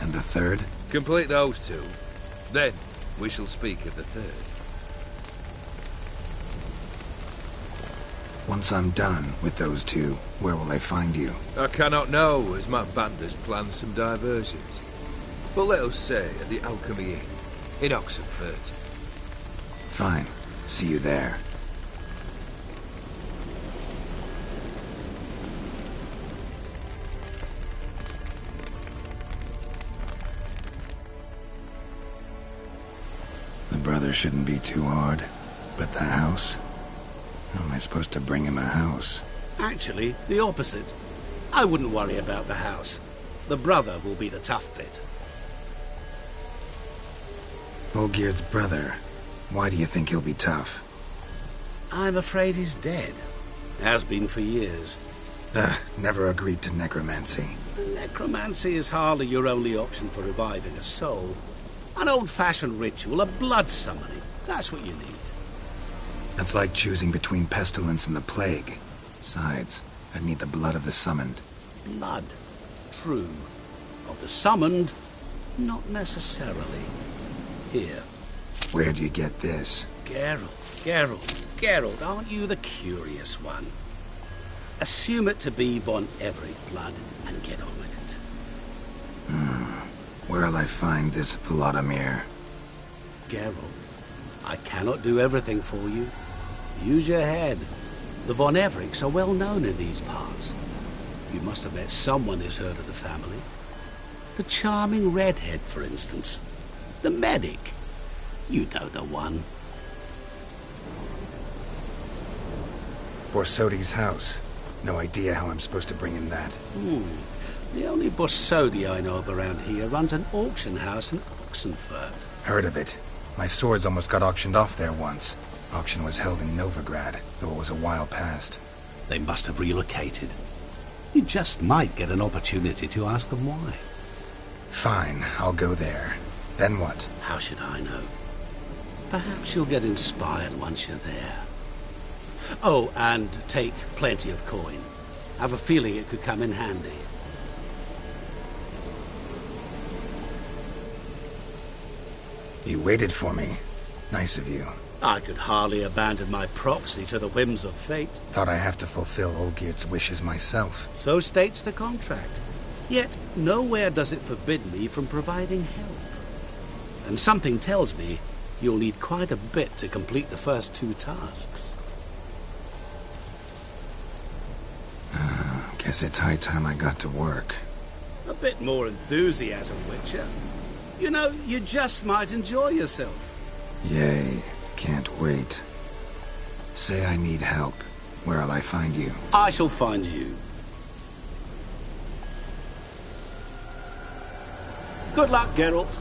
And the third? Complete those 2. Then, we shall speak of the third. Once I'm done with those two, where will I find you? I cannot know, as my band has planned some diversions. But let us say at the Alchemy Inn, in Oxenfurt. Fine. See you there. The brother shouldn't be too hard, but the house? How am I supposed to bring him a house? Actually, the opposite. I wouldn't worry about the house. The brother will be the tough bit. Olgierd's brother. Why do you think he'll be tough? I'm afraid he's dead. Has been for years. Never agreed to necromancy. Necromancy is hardly your only option for reviving a soul. An old-fashioned ritual, a blood summoning. That's what you need. That's like choosing between pestilence and the plague. Besides, I'd need the blood of the summoned. Blood. True. Of the summoned, not necessarily. Here. Where do you get this? Geralt, aren't you the curious one? Assume it to be von Everett blood and get on with it. Where'll I find this Vladimir? Geralt, I cannot do everything for you. Use your head. The von Evericks are well known in these parts. You must have met someone who's heard of the family. The charming redhead, for instance. The medic. You know the one. Borsodi's house. No idea how I'm supposed to bring him that. The only Borsodi I know of around here runs an auction house in Oxenfurt. Heard of it. My swords almost got auctioned off there once. Auction was held in Novigrad, though it was a while past. They must have relocated. You just might get an opportunity to ask them why. Fine, I'll go there. Then what? How should I know? Perhaps you'll get inspired once you're there. Oh, and take plenty of coin. I have a feeling it could come in handy. You waited for me. Nice of you. I could hardly abandon my proxy to the whims of fate. Thought I have to fulfill Olgierd's wishes myself. So states the contract. Yet, nowhere does it forbid me from providing help. And something tells me you'll need quite a bit to complete the first two tasks. Guess it's high time I got to work. A bit more enthusiasm, Witcher. You know, you just might enjoy yourself. Yay. Can't wait. Say I need help. Where'll I find you? I shall find you. Good luck, Geralt.